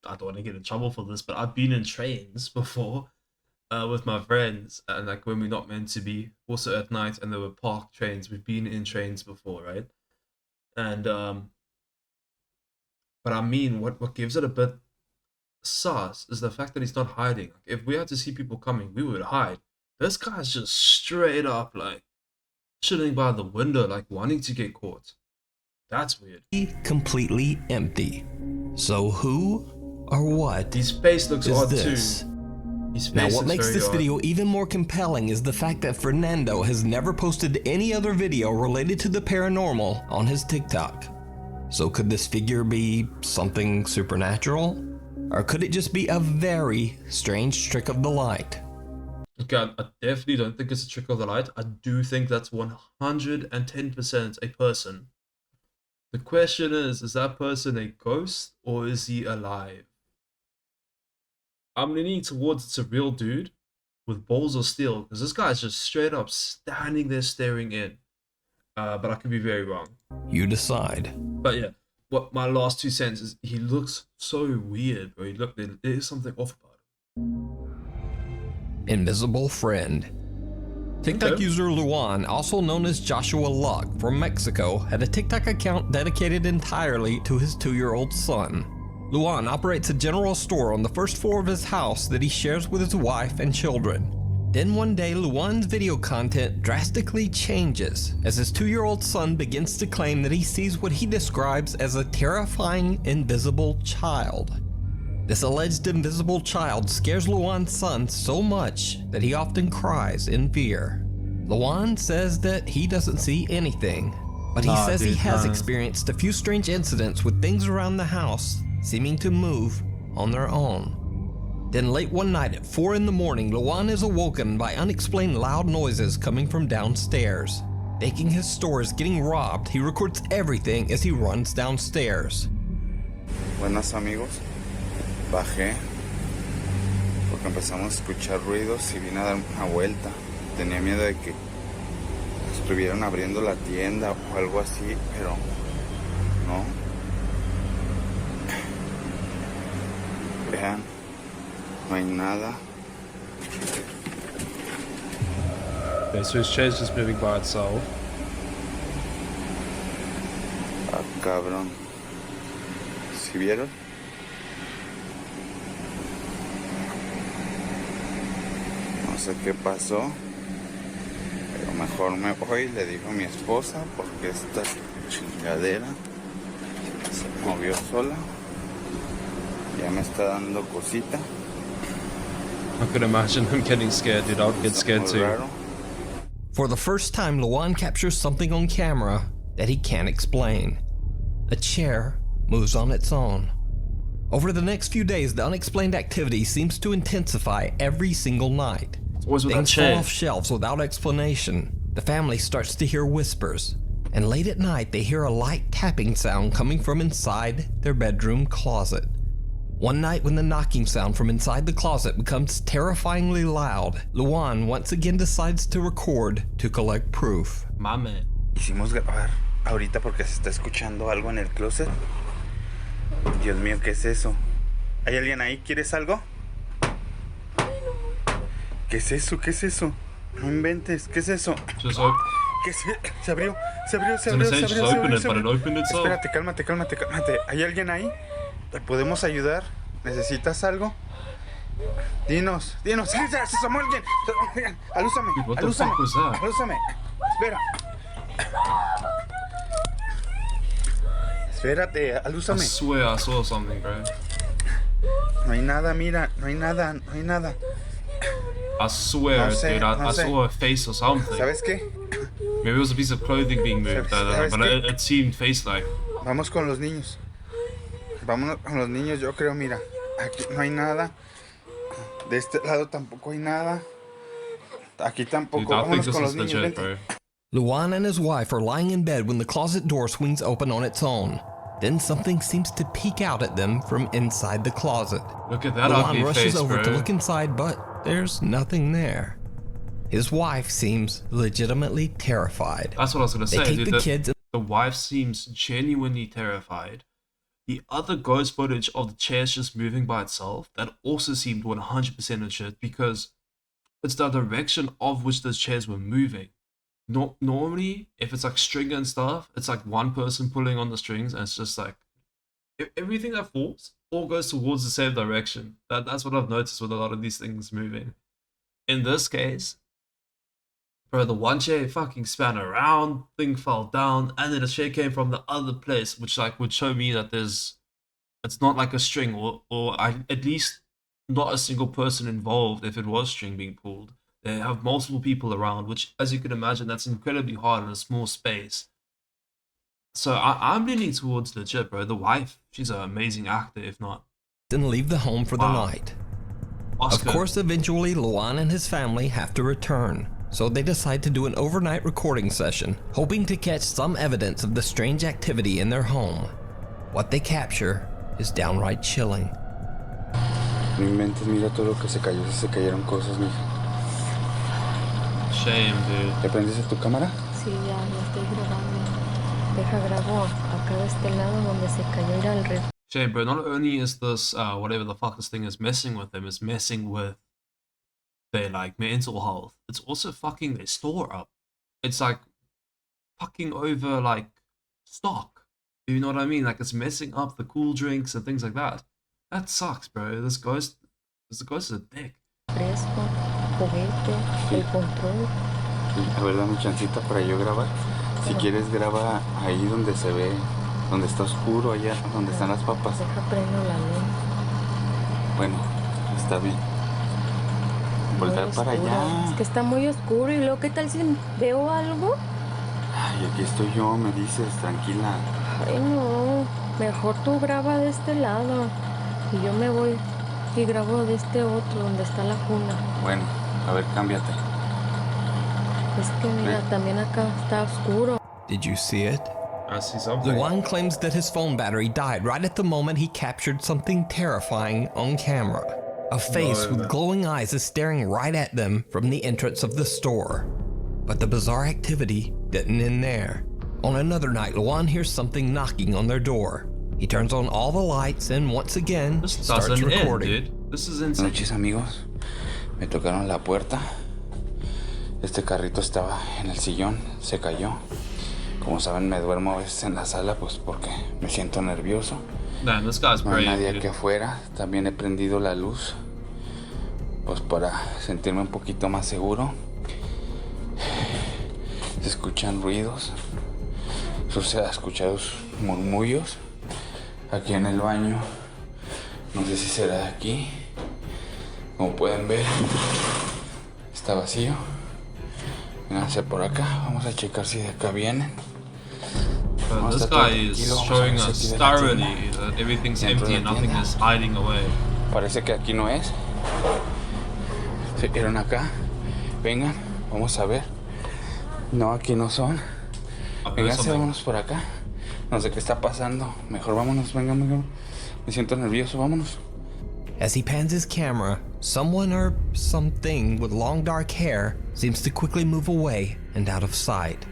I don't want to get in trouble for this, but I've been in trains before with my friends, and like when we're not meant to be, also at night, and there were parked trains. We've been in trains before, right? And but I mean, what gives it a bit sus is the fact that he's not hiding. Like, if we had to see people coming, we would hide. This guy's just straight up like chilling by the window, like wanting to get caught. That's weird. Completely empty. So who or what his face looks is odd this? too. His Now face what is makes very this odd. video even more compelling is the fact that Fernando has never posted any other video related to the paranormal on his TikTok. So could this figure be something supernatural? Or could it just be a very strange trick of the light? Okay, I definitely don't think it's a trick of the light. I do think that's 110% a person. The question is that person a ghost or is he alive? I'm leaning towards it's a real dude with balls of steel, because this guy's just straight up standing there staring in. But I could be very wrong. You decide. But yeah, what my last 2 cents is, he looks so weird, bro. There is something off about him. Invisible friend. TikTok Okay. user Luan, also known as Joshua Luck from Mexico, had a TikTok account dedicated entirely to his 2-year-old son. Luan operates a general store on the first floor of his house that he shares with his wife and children. Then one day, Luan's video content drastically changes as his 2-year-old son begins to claim that he sees what he describes as a terrifying invisible child. This alleged invisible child scares Luan's son so much that he often cries in fear. Luan says that he doesn't see anything, but he says he has experienced a few strange incidents with things around the house seeming to move on their own. Then late one night at 4 in the morning, Luan is awoken by unexplained loud noises coming from downstairs. Thinking his store is getting robbed, he records everything as he runs downstairs. Buenas amigos, bajé porque empezamos a escuchar ruidos y vine a dar una vuelta. Tenía miedo de que estuvieran abriendo la tienda o algo así, pero no. Vean, no hay nada. Okay, so his chair's just moving by itself. Ah, cabrón. ¿Sí vieron? No sé qué pasó, pero mejor me voy, le digo a mi esposa, porque esta chingadera se movió sola. Ya me está dando cosita. I could imagine him getting scared, dude. I would get scared Muy too. raro. For the first time, Luan captures something on camera that he can't explain. A chair moves on its own. Over the next few days, the unexplained activity seems to intensify every single night. Always with that Things fall chair. off shelves without explanation. The family starts to hear whispers, and late at night they hear a light tapping sound coming from inside their bedroom closet. One night when the knocking sound from inside the closet becomes terrifyingly loud, Luan once again decides to record to collect proof. My man. Quisimos grabar ahorita porque se está escuchando algo en el closet. Dios mío, ¿qué es eso? ¿Hay alguien ahí? ¿Quieres algo? ¿Qué es eso? ¿Qué es eso? No inventes, ¿qué es eso? Just open. ¿Qué es? Se abrió, se abrió, se I was abrió, gonna se say, abrió, just se open abrió, it, se but it abrió. opened itself. Espérate, cálmate, cálmate, cálmate. ¿Hay alguien ahí? ¿Te podemos ayudar? ¿Necesitas algo? Dinos, dinos. ¡Sí, se asomó alguien! Alúzame, Dude, what the alúzame, fuck was that? alúzame. Espera. Espérate, I alúzame. swear I saw something, bro. No hay nada, mira, no hay nada, no hay nada. I swear, No sé, dude, I no sé. saw a face or something. ¿Sabes qué? Maybe it was a piece of clothing being moved, I don't know, ¿Sabes but qué? it seemed face-like. Vamos con los niños. Vámonos con los niños, yo creo, mira. Aquí no hay nada. De este lado tampoco hay nada. Aquí tampoco. Dude, I think Vámonos this con is los niños, legit, vente. bro. Luan and his wife are lying in bed when the closet door swings open on its own. Then something seems to peek out at them from inside the closet. Look at that Luan ugly rushes face, over bro. to look inside, but there's nothing there. His wife seems legitimately terrified. That's what I was gonna They say, take dude. the kids. The wife seems genuinely terrified. The other ghost footage of the chairs just moving by itself, that also seemed 100% legit because it's the direction of which those chairs were moving. Normally, if it's like string and stuff, it's like one person pulling on the strings and it's just like everything that falls all goes towards the same direction. That's what I've noticed with a lot of these things moving. In this case, bro, the one chair fucking span around, thing fell down, and then a chair came from the other place, which like would show me that it's not like a string, or at least not a single person involved if it was string being pulled. They have multiple people around, which, as you can imagine, that's incredibly hard in a small space. So I'm leaning towards legit, bro. The wife, she's an amazing actor, if not. And leave the home for the night. Oscar. Of course, eventually, Luan and his family have to return. So they decide to do an overnight recording session, hoping to catch some evidence of the strange activity in their home. What they capture is downright chilling. No inventes, mira todo lo que se cayó. Se cayeron cosas, mija. Shame, dude. ¿Ya prendiste tu cámara? Sí, ya estoy grabando. Deja grabo acá de este lado donde se cayó ir al red. Shame, bro. Not only is this whatever the fuck this thing is messing with them, it's messing with their like mental health. It's also fucking their store up. It's like fucking over like stock. You know what I mean? Like it's messing up the cool drinks and things like that. That sucks, bro. This ghost is a dick. Fresco, juguete, el control. Sí, a ver, dame chancita para yo grabar. Si quieres, graba ahí donde se ve, donde está oscuro, allá donde están las papas. Deja prendo la luz. Bueno, está bien. Voltar para allá. Es que está muy oscuro y luego, ¿qué tal si veo algo? Ay, aquí estoy yo, me dices, tranquila. Ay, no. Mejor tú graba de este lado. Y yo me voy y grabo de este otro, donde está la cuna. Bueno, a ver, cámbiate. Es que mira, también acá está oscuro. Did you see it? I see something. Luan claims that his phone battery died right at the moment he captured something terrifying on camera. A face with glowing eyes is staring right at them from the entrance of the store. But the bizarre activity didn't end there. On another night, Luan hears something knocking on their door. He turns on all the lights and once again starts recording. Dude. This is insane. Buenas noches, amigos. Me tocaron la puerta. Este carrito estaba en el sillón, se cayó. Como saben, me duermo a veces en la sala, pues porque me siento nervioso. Man, this guy's No hay brave, nadie dude. aquí afuera. También he prendido la luz, pues para sentirme un poquito más seguro. Se escuchan ruidos, se han escuchado murmullos aquí en el baño. No sé si será de aquí. Como pueden ver, está vacío. Vénganse por acá. Vamos a checar si de acá vienen. This guy is showing us thoroughly that everything's empty and nothing is hiding away. Parece que aquí no es. Se vieron acá. Vengan, vamos a ver. No, aquí no son. Vénganse, vámonos por acá. No sé qué está pasando. Mejor vámonos, vengan, vengan. Me siento nervioso, vámonos. As he pans his camera, someone or something with long dark hair seems to quickly move away and out of sight.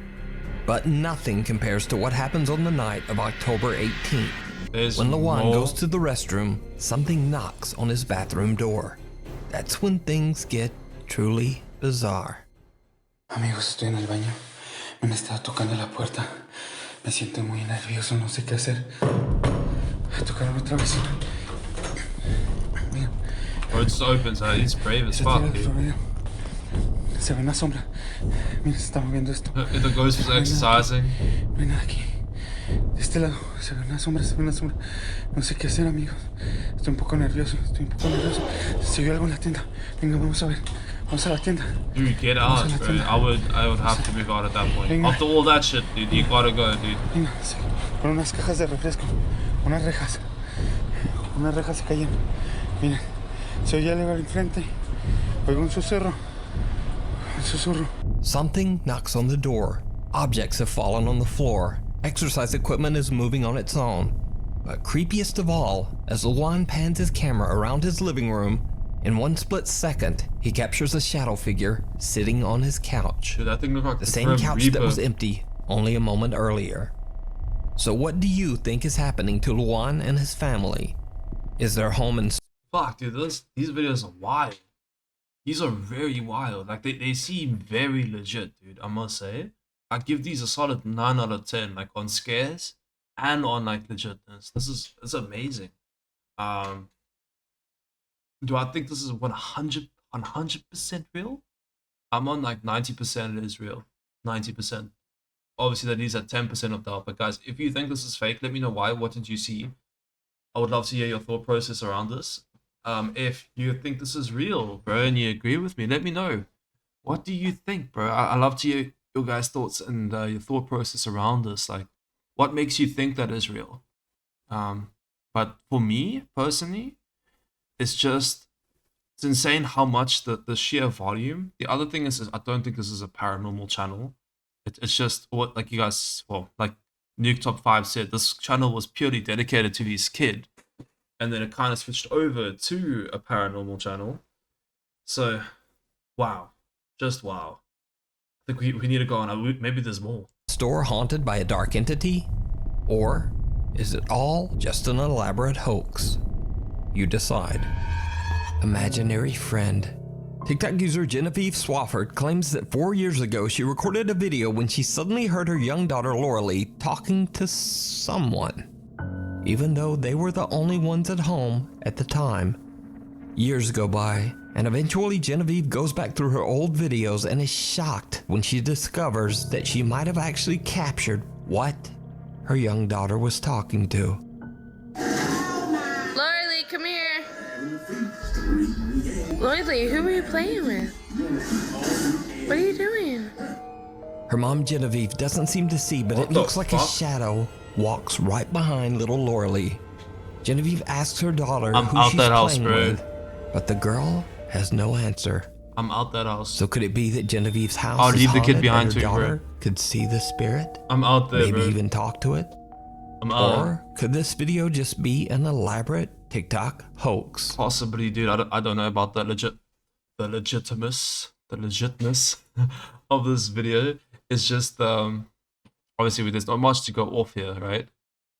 But nothing compares to what happens on the night of October 18th. When Luan goes to the restroom, something knocks on his bathroom door. That's when things get truly bizarre. Amigos, estoy en el baño. Me han estado tocando la puerta. Me siento muy nervioso, no sé qué hacer. Tocaron otra vez. Miren. Oh, it just opens, he's brave as fuck, dude. Se ve una sombra. Mira, se está moviendo esto. The ghost was exercising. No hay nada aquí. De este lado se ve una sombra, se ve una sombra. No sé qué hacer, amigos. Estoy un poco nervioso, Se vio algo en la tienda. Venga, vamos a ver. Vamos a la tienda. Dude, get out, bro. I would have to move out at that point. Venga. After all that shit, dude, you gotta go, dude. Venga, sí. Con unas cajas de refresco. Unas rejas. Unas rejas se cayeron. Miren, se oye algo al enfrente. Oigo un susurro. Something knocks on the door. Objects have fallen on the floor. Exercise equipment is moving on its own. But creepiest of all, as Luan pans his camera around his living room, in one split second, he captures a shadow figure sitting on his couch. Dude, that thing looked like the same couch that was empty only a moment earlier. So what do you think is happening to Luan and his family? Is their home in... Fuck, dude, these videos are wild. These are very wild. Like, they seem very legit, dude, I must say. I'd give these a solid 9 out of 10, like, on scares and on, like, legitness. It's amazing. Do I think this is 100% real? I'm on, like, 90% it is real. 90%. Obviously, that leaves at 10% of doubt. But, guys, if you think this is fake, let me know why. What did you see? I would love to hear your thought process around this. If you think this is real, bro, and you agree with me, let me know. What do you think, bro? I love to hear your guys' thoughts and your thought process around this. Like, what makes you think that is real? But for me, personally, it's insane how much the sheer volume. The other thing is I don't think this is a paranormal channel. It's just what, like you guys, well, like Nuke Top 5 said, this channel was purely dedicated to his kid. And then it kind of switched over to a paranormal channel. So, wow. Just wow. I think we need to go on. Maybe there's more. Store haunted by a dark entity? Or is it all just an elaborate hoax? You decide. Imaginary friend. TikTok user Genevieve Swafford claims that 4 years ago she recorded a video when she suddenly heard her young daughter Lauralee talking to someone, even though they were the only ones at home at the time. Years go by, and eventually Genevieve goes back through her old videos and is shocked when she discovers that she might have actually captured what her young daughter was talking to. Lauralee, come here. Lauralee, who are you playing with? What are you doing? Her mom Genevieve doesn't seem to see, but it looks like a shadow walks right behind little Lauralee. Genevieve asks her daughter who she's playing with, but the girl has no answer. I'm out that house. So could it be that Genevieve's house I'll is leave the kid haunted behind and her too, daughter bro. could see the spirit? I'm out there, Maybe bro. even talk to it? I'm out. Or could this video just be an elaborate TikTok hoax? Possibly, dude. I don't know about the legitness of this video. It's just obviously there's not much to go off here, right?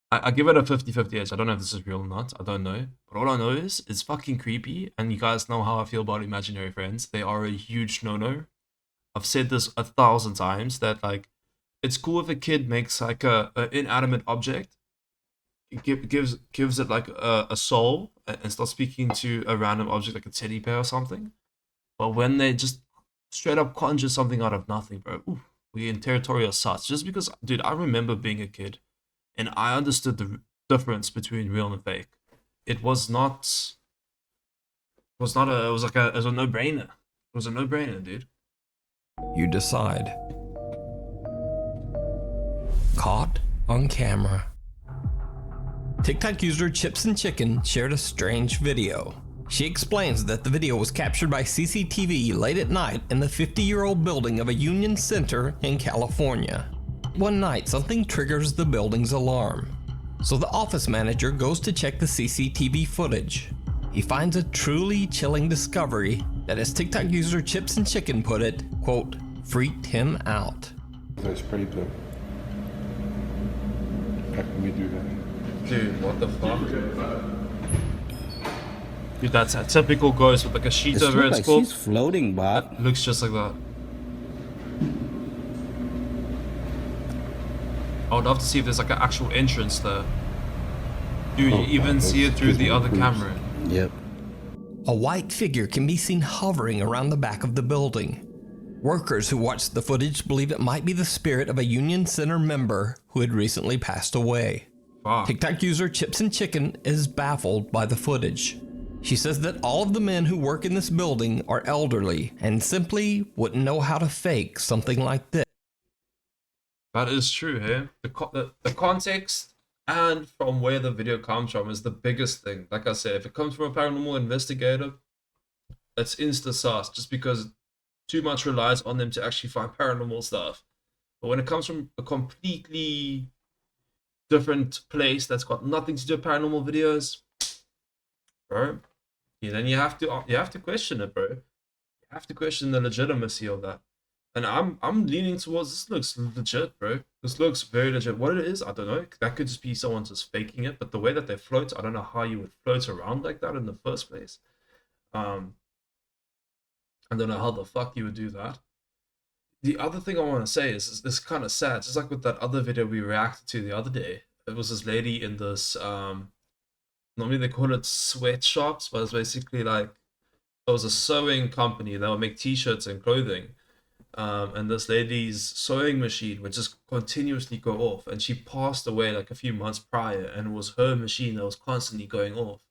I give it a 50-50 edge. I don't know if this is real or not. I don't know. But all I know is it's fucking creepy. And you guys know how I feel about imaginary friends. They are a huge no-no. I've said this 1,000 times that, like, it's cool if a kid makes like a inanimate object. It gives it like a soul and starts speaking to a random object like a teddy bear or something. But when they just straight up conjure something out of nothing, bro, ooh, we're in territory of sus. Just because, dude, I remember being a kid and I understood the difference between real and fake. It was not was not a. It was like a. It was a no-brainer. It was a no-brainer, dude. You decide. Caught on camera. TikTok user Chips and Chicken shared a strange video. She explains that the video was captured by CCTV late at night in the 50-year-old building of a Union Center in California. One night, something triggers the building's alarm. So the office manager goes to check the CCTV footage. He finds a truly chilling discovery that, as TikTok user Chips and Chicken put it, quote, freaked him out. That's pretty dope. How can we do that? Dude, what the fuck? Dude, that's a typical ghost with like a sheet over its corpse. She's floating, Bob. Looks just like that. I would love to see if there's like an actual entrance there. Dude, you even see it through the other camera. Yep. A white figure can be seen hovering around the back of the building. Workers who watched the footage believe it might be the spirit of a Union Center member who had recently passed away. Fuck. TikTok user Chips and Chicken is baffled by the footage. She says that all of the men who work in this building are elderly and simply wouldn't know how to fake something like this. That is true, hey? The context and from where the video comes from is the biggest thing. Like I said, if it comes from a paranormal investigator, it's insta-sus, just because too much relies on them to actually find paranormal stuff. But when it comes from a completely different place that's got nothing to do with paranormal videos, bro, yeah, then you have to question it, bro. You have to question the legitimacy of that. And I'm leaning towards this looks legit, bro. This looks very legit. What it is, I don't know. That could just be someone just faking it. But the way that they float, I don't know how you would float around like that in the first place. I don't know how the fuck you would do that. The other thing I want to say is it's kind of sad. Just like with that other video we reacted to the other day. It was this lady in this, normally they call it sweatshops, but it's basically like, it was a sewing company that would make t-shirts and clothing. And this lady's sewing machine would just continuously go off. And she passed away like a few months prior, and it was her machine that was constantly going off.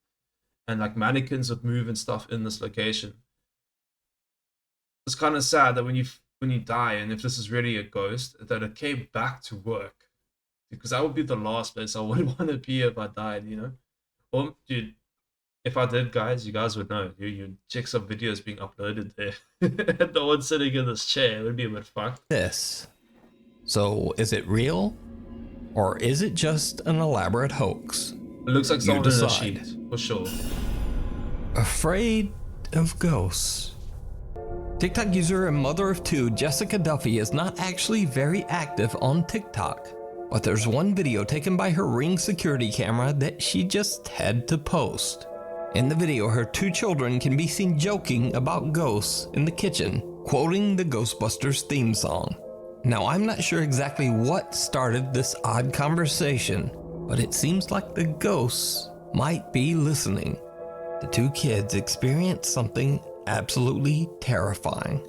And like mannequins would move and stuff in this location. It's kind of sad that when you die, and if this is really a ghost, that it came back to work, because that would be the last place I would want to be if I died, you know. Or dude, if I did, guys, you guys would know. You check some videos being uploaded there, and no one's sitting in this chair. It would be a bit fucked. This. So is it real, or is it just an elaborate hoax? It looks like someone in a sheet, for sure. Afraid of ghosts. TikTok user and mother of two Jessica Duffy is not actually very active on TikTok, but there's one video taken by her Ring security camera that she just had to post. In the video, her two children can be seen joking about ghosts in the kitchen, quoting the Ghostbusters theme song. Now, I'm not sure exactly what started this odd conversation, but it seems like the ghosts might be listening. The two kids experience something absolutely terrifying.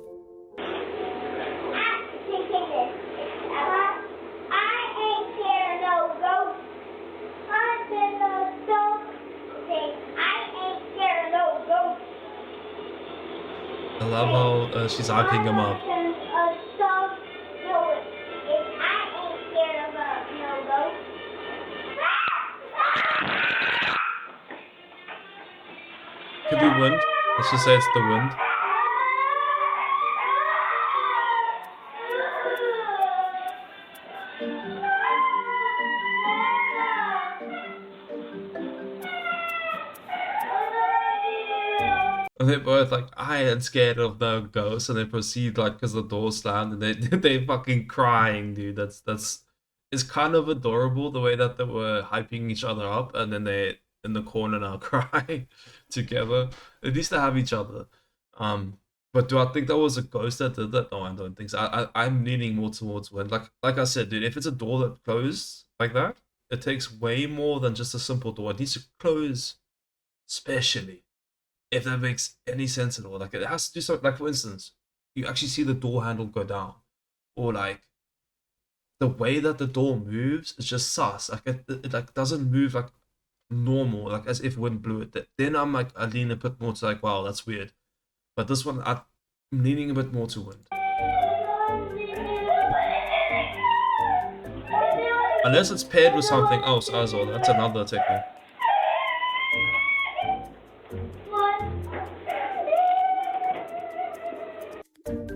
I love how she's hyping him up. Could be wind. Let's just say it's the wind. And they're both like, I am scared of the ghost, and they proceed like because the door slammed, and they fucking crying, dude. That's it's kind of adorable the way that they were hyping each other up, and then they in the corner now crying together. At least they have each other. But do I think that was a ghost that did that? No, I don't think so. I'm leaning more towards wind. Like I said, dude, if it's a door that closed like that, it takes way more than just a simple door. It needs to close specially, if that makes any sense at all. Like, it has to do something. Like, for instance, you actually see the door handle go down, or like the way that the door moves is just sus. Like it like doesn't move like normal, like as if wind blew it. Then I'm like, I lean a bit more to like, wow, that's weird. But this one, I'm leaning a bit more to wind. Unless it's paired with something else as well, that's another technique.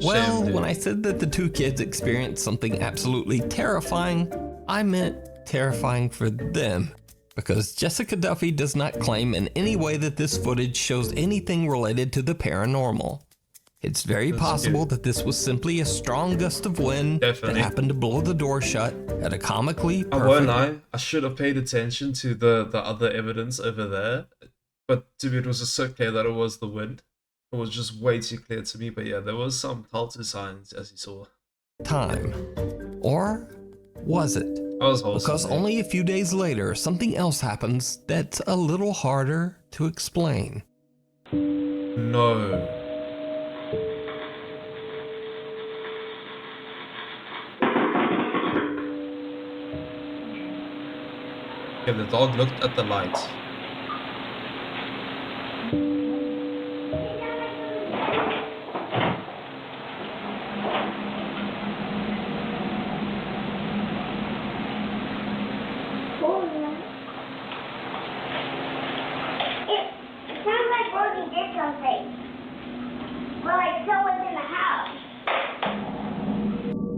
Well, when I said that the two kids experienced something absolutely terrifying, I meant terrifying for them. Because Jessica Duffy does not claim in any way that this footage shows anything related to the paranormal. It's very possible that this was simply a strong gust of wind that happened to blow the door shut at a comically perfect... I won't lie, I should have paid attention to the other evidence over there. But to me, it was just so clear that it was the wind. It was just way too clear to me. But yeah, there was some telltale signs, as you saw. Time. Or was it? Because only a few days later, something else happens that's a little harder to explain. No. Okay, the dog looked at the lights.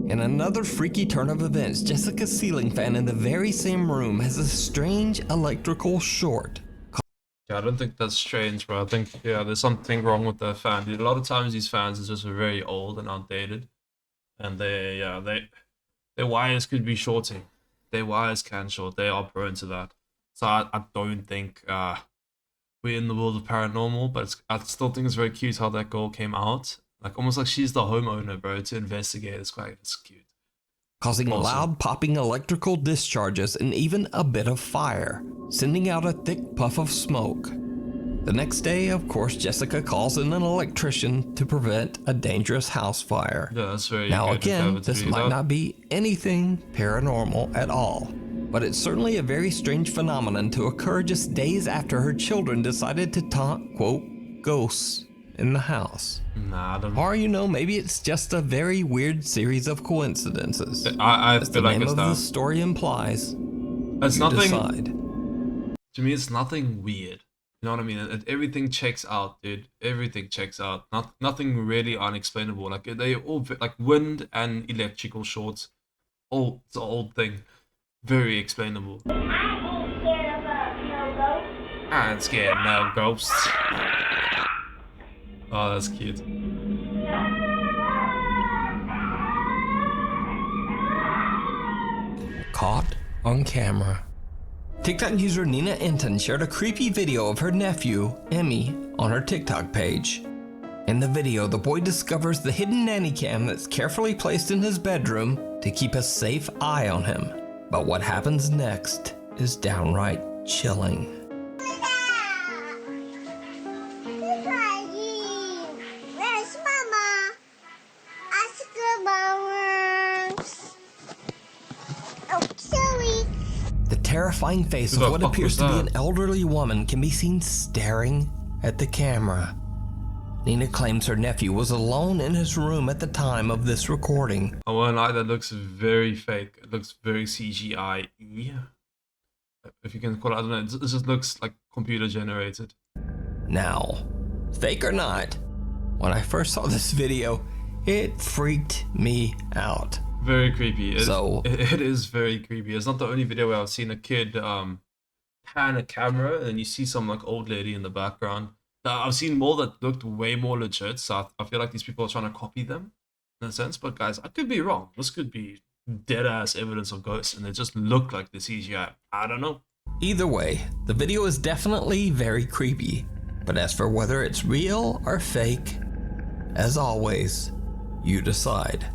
In another freaky turn of events, Jessica's ceiling fan in the very same room has a strange electrical short. Yeah, I don't think that's strange, bro. I think, yeah, there's something wrong with the fan. A lot of times these fans are just very old and outdated. And their wires could be shorting. Their wires can short. They are prone to that. So I don't think we're in the world of paranormal, but I still think it's very cute how that girl came out. Like, almost like she's the homeowner, bro, to investigate. It's cute. Causing loud popping electrical discharges and even a bit of fire, sending out a thick puff of smoke. The next day, of course, Jessica calls in an electrician to prevent a dangerous house fire. Yeah, that's very Now good again, to this do might that. not be anything paranormal at all, but it's certainly a very strange phenomenon to occur just days after her children decided to taunt, quote, ghosts in the house. Nah, I don't... Or, you know, maybe it's just a very weird series of coincidences. I As feel the like name it's of that. the story implies, It's you nothing... decide. To me, it's nothing weird. You know what I mean? Everything checks out, dude. Everything checks out. Nothing really unexplainable. Like, they all... Like, wind and electrical shorts. Oh, it's an old thing. Very explainable. I ain't scared of no ghosts. Oh, that's cute. Caught on camera. TikTok user Nina Enton shared a creepy video of her nephew, Emmy, on her TikTok page. In the video, the boy discovers the hidden nanny cam that's carefully placed in his bedroom to keep a safe eye on him. But what happens next is downright chilling. Where's Mama? Ask her Mama. Oh, sorry. The terrifying face Who of the what fuck appears was to be that? an elderly woman can be seen staring at the camera. Nina claims her nephew was alone in his room at the time of this recording. I won't lie, that looks very fake. It looks very CGI. If you can call it, I don't know. It just looks like computer generated. Now, fake or not, when I first saw this video, it freaked me out. Very creepy. It is very creepy. It's not the only video where I've seen a kid pan a camera and you see some like old lady in the background. I've seen more that looked way more legit, so I feel like these people are trying to copy them in a sense. But guys, I could be wrong. This could be dead ass evidence of ghosts and they just look like the CGI. I don't know. Either way, the video is definitely very creepy. But as for whether it's real or fake, as always, you decide.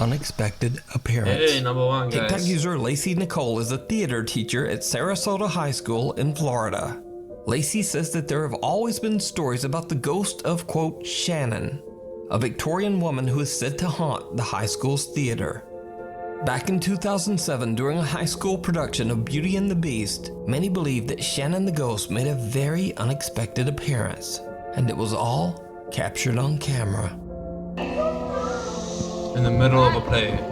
Unexpected appearance. Hey, number one, guys. TikTok user Lacey Nicole is a theater teacher at Sarasota High School in Florida. Lacey says that there have always been stories about the ghost of, quote, Shannon, a Victorian woman who is said to haunt the high school's theater. Back in 2007, during a high school production of Beauty and the Beast, many believed that Shannon the ghost made a very unexpected appearance, and it was all captured on camera. In the middle of a play.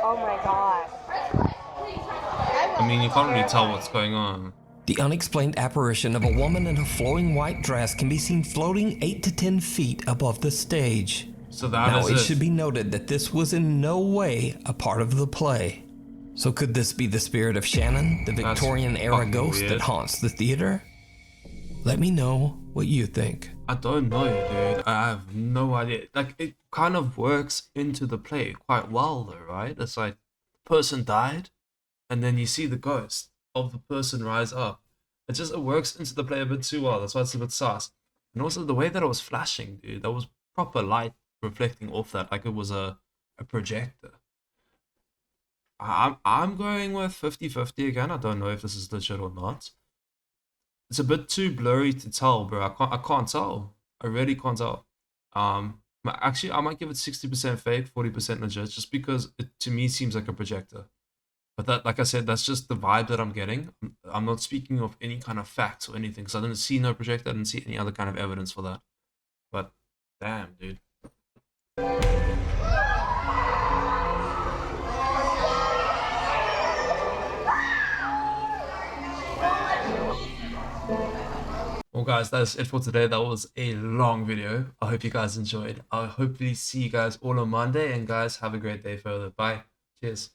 Oh my god. I mean, you can't really tell what's going on. The unexplained apparition of a woman in a flowing white dress can be seen floating 8 to 10 feet above the stage. So that now, is it should be noted that this was in no way a part of the play. So could this be the spirit of Shannon, the Victorian-era ghost that haunts the theater? Let me know what you think. I don't know, dude. I have no idea. Like, it kind of works into the play quite well, though, right? It's like, the person died, and then you see the ghost of the person rise up. It works into the play a bit too well. That's why it's a bit sus. And also the way that it was flashing, dude. That was proper light reflecting off that, like it was a projector. I'm going with 50-50 again. I don't know if this is legit or not. It's a bit too blurry to tell, bro. I can't tell. I really can't tell. Actually, I might give it 60% fake, 40% legit, just because it to me seems like a projector. But that, like I said, that's just the vibe that I'm getting. I'm not speaking of any kind of facts or anything, because I didn't see no projector. I didn't see any other kind of evidence for that. But damn, dude. Well guys, that's it for today. That was a long video. I hope you guys enjoyed. I'll hopefully see you guys all on Monday, and guys, have a great day further. Bye. Cheers.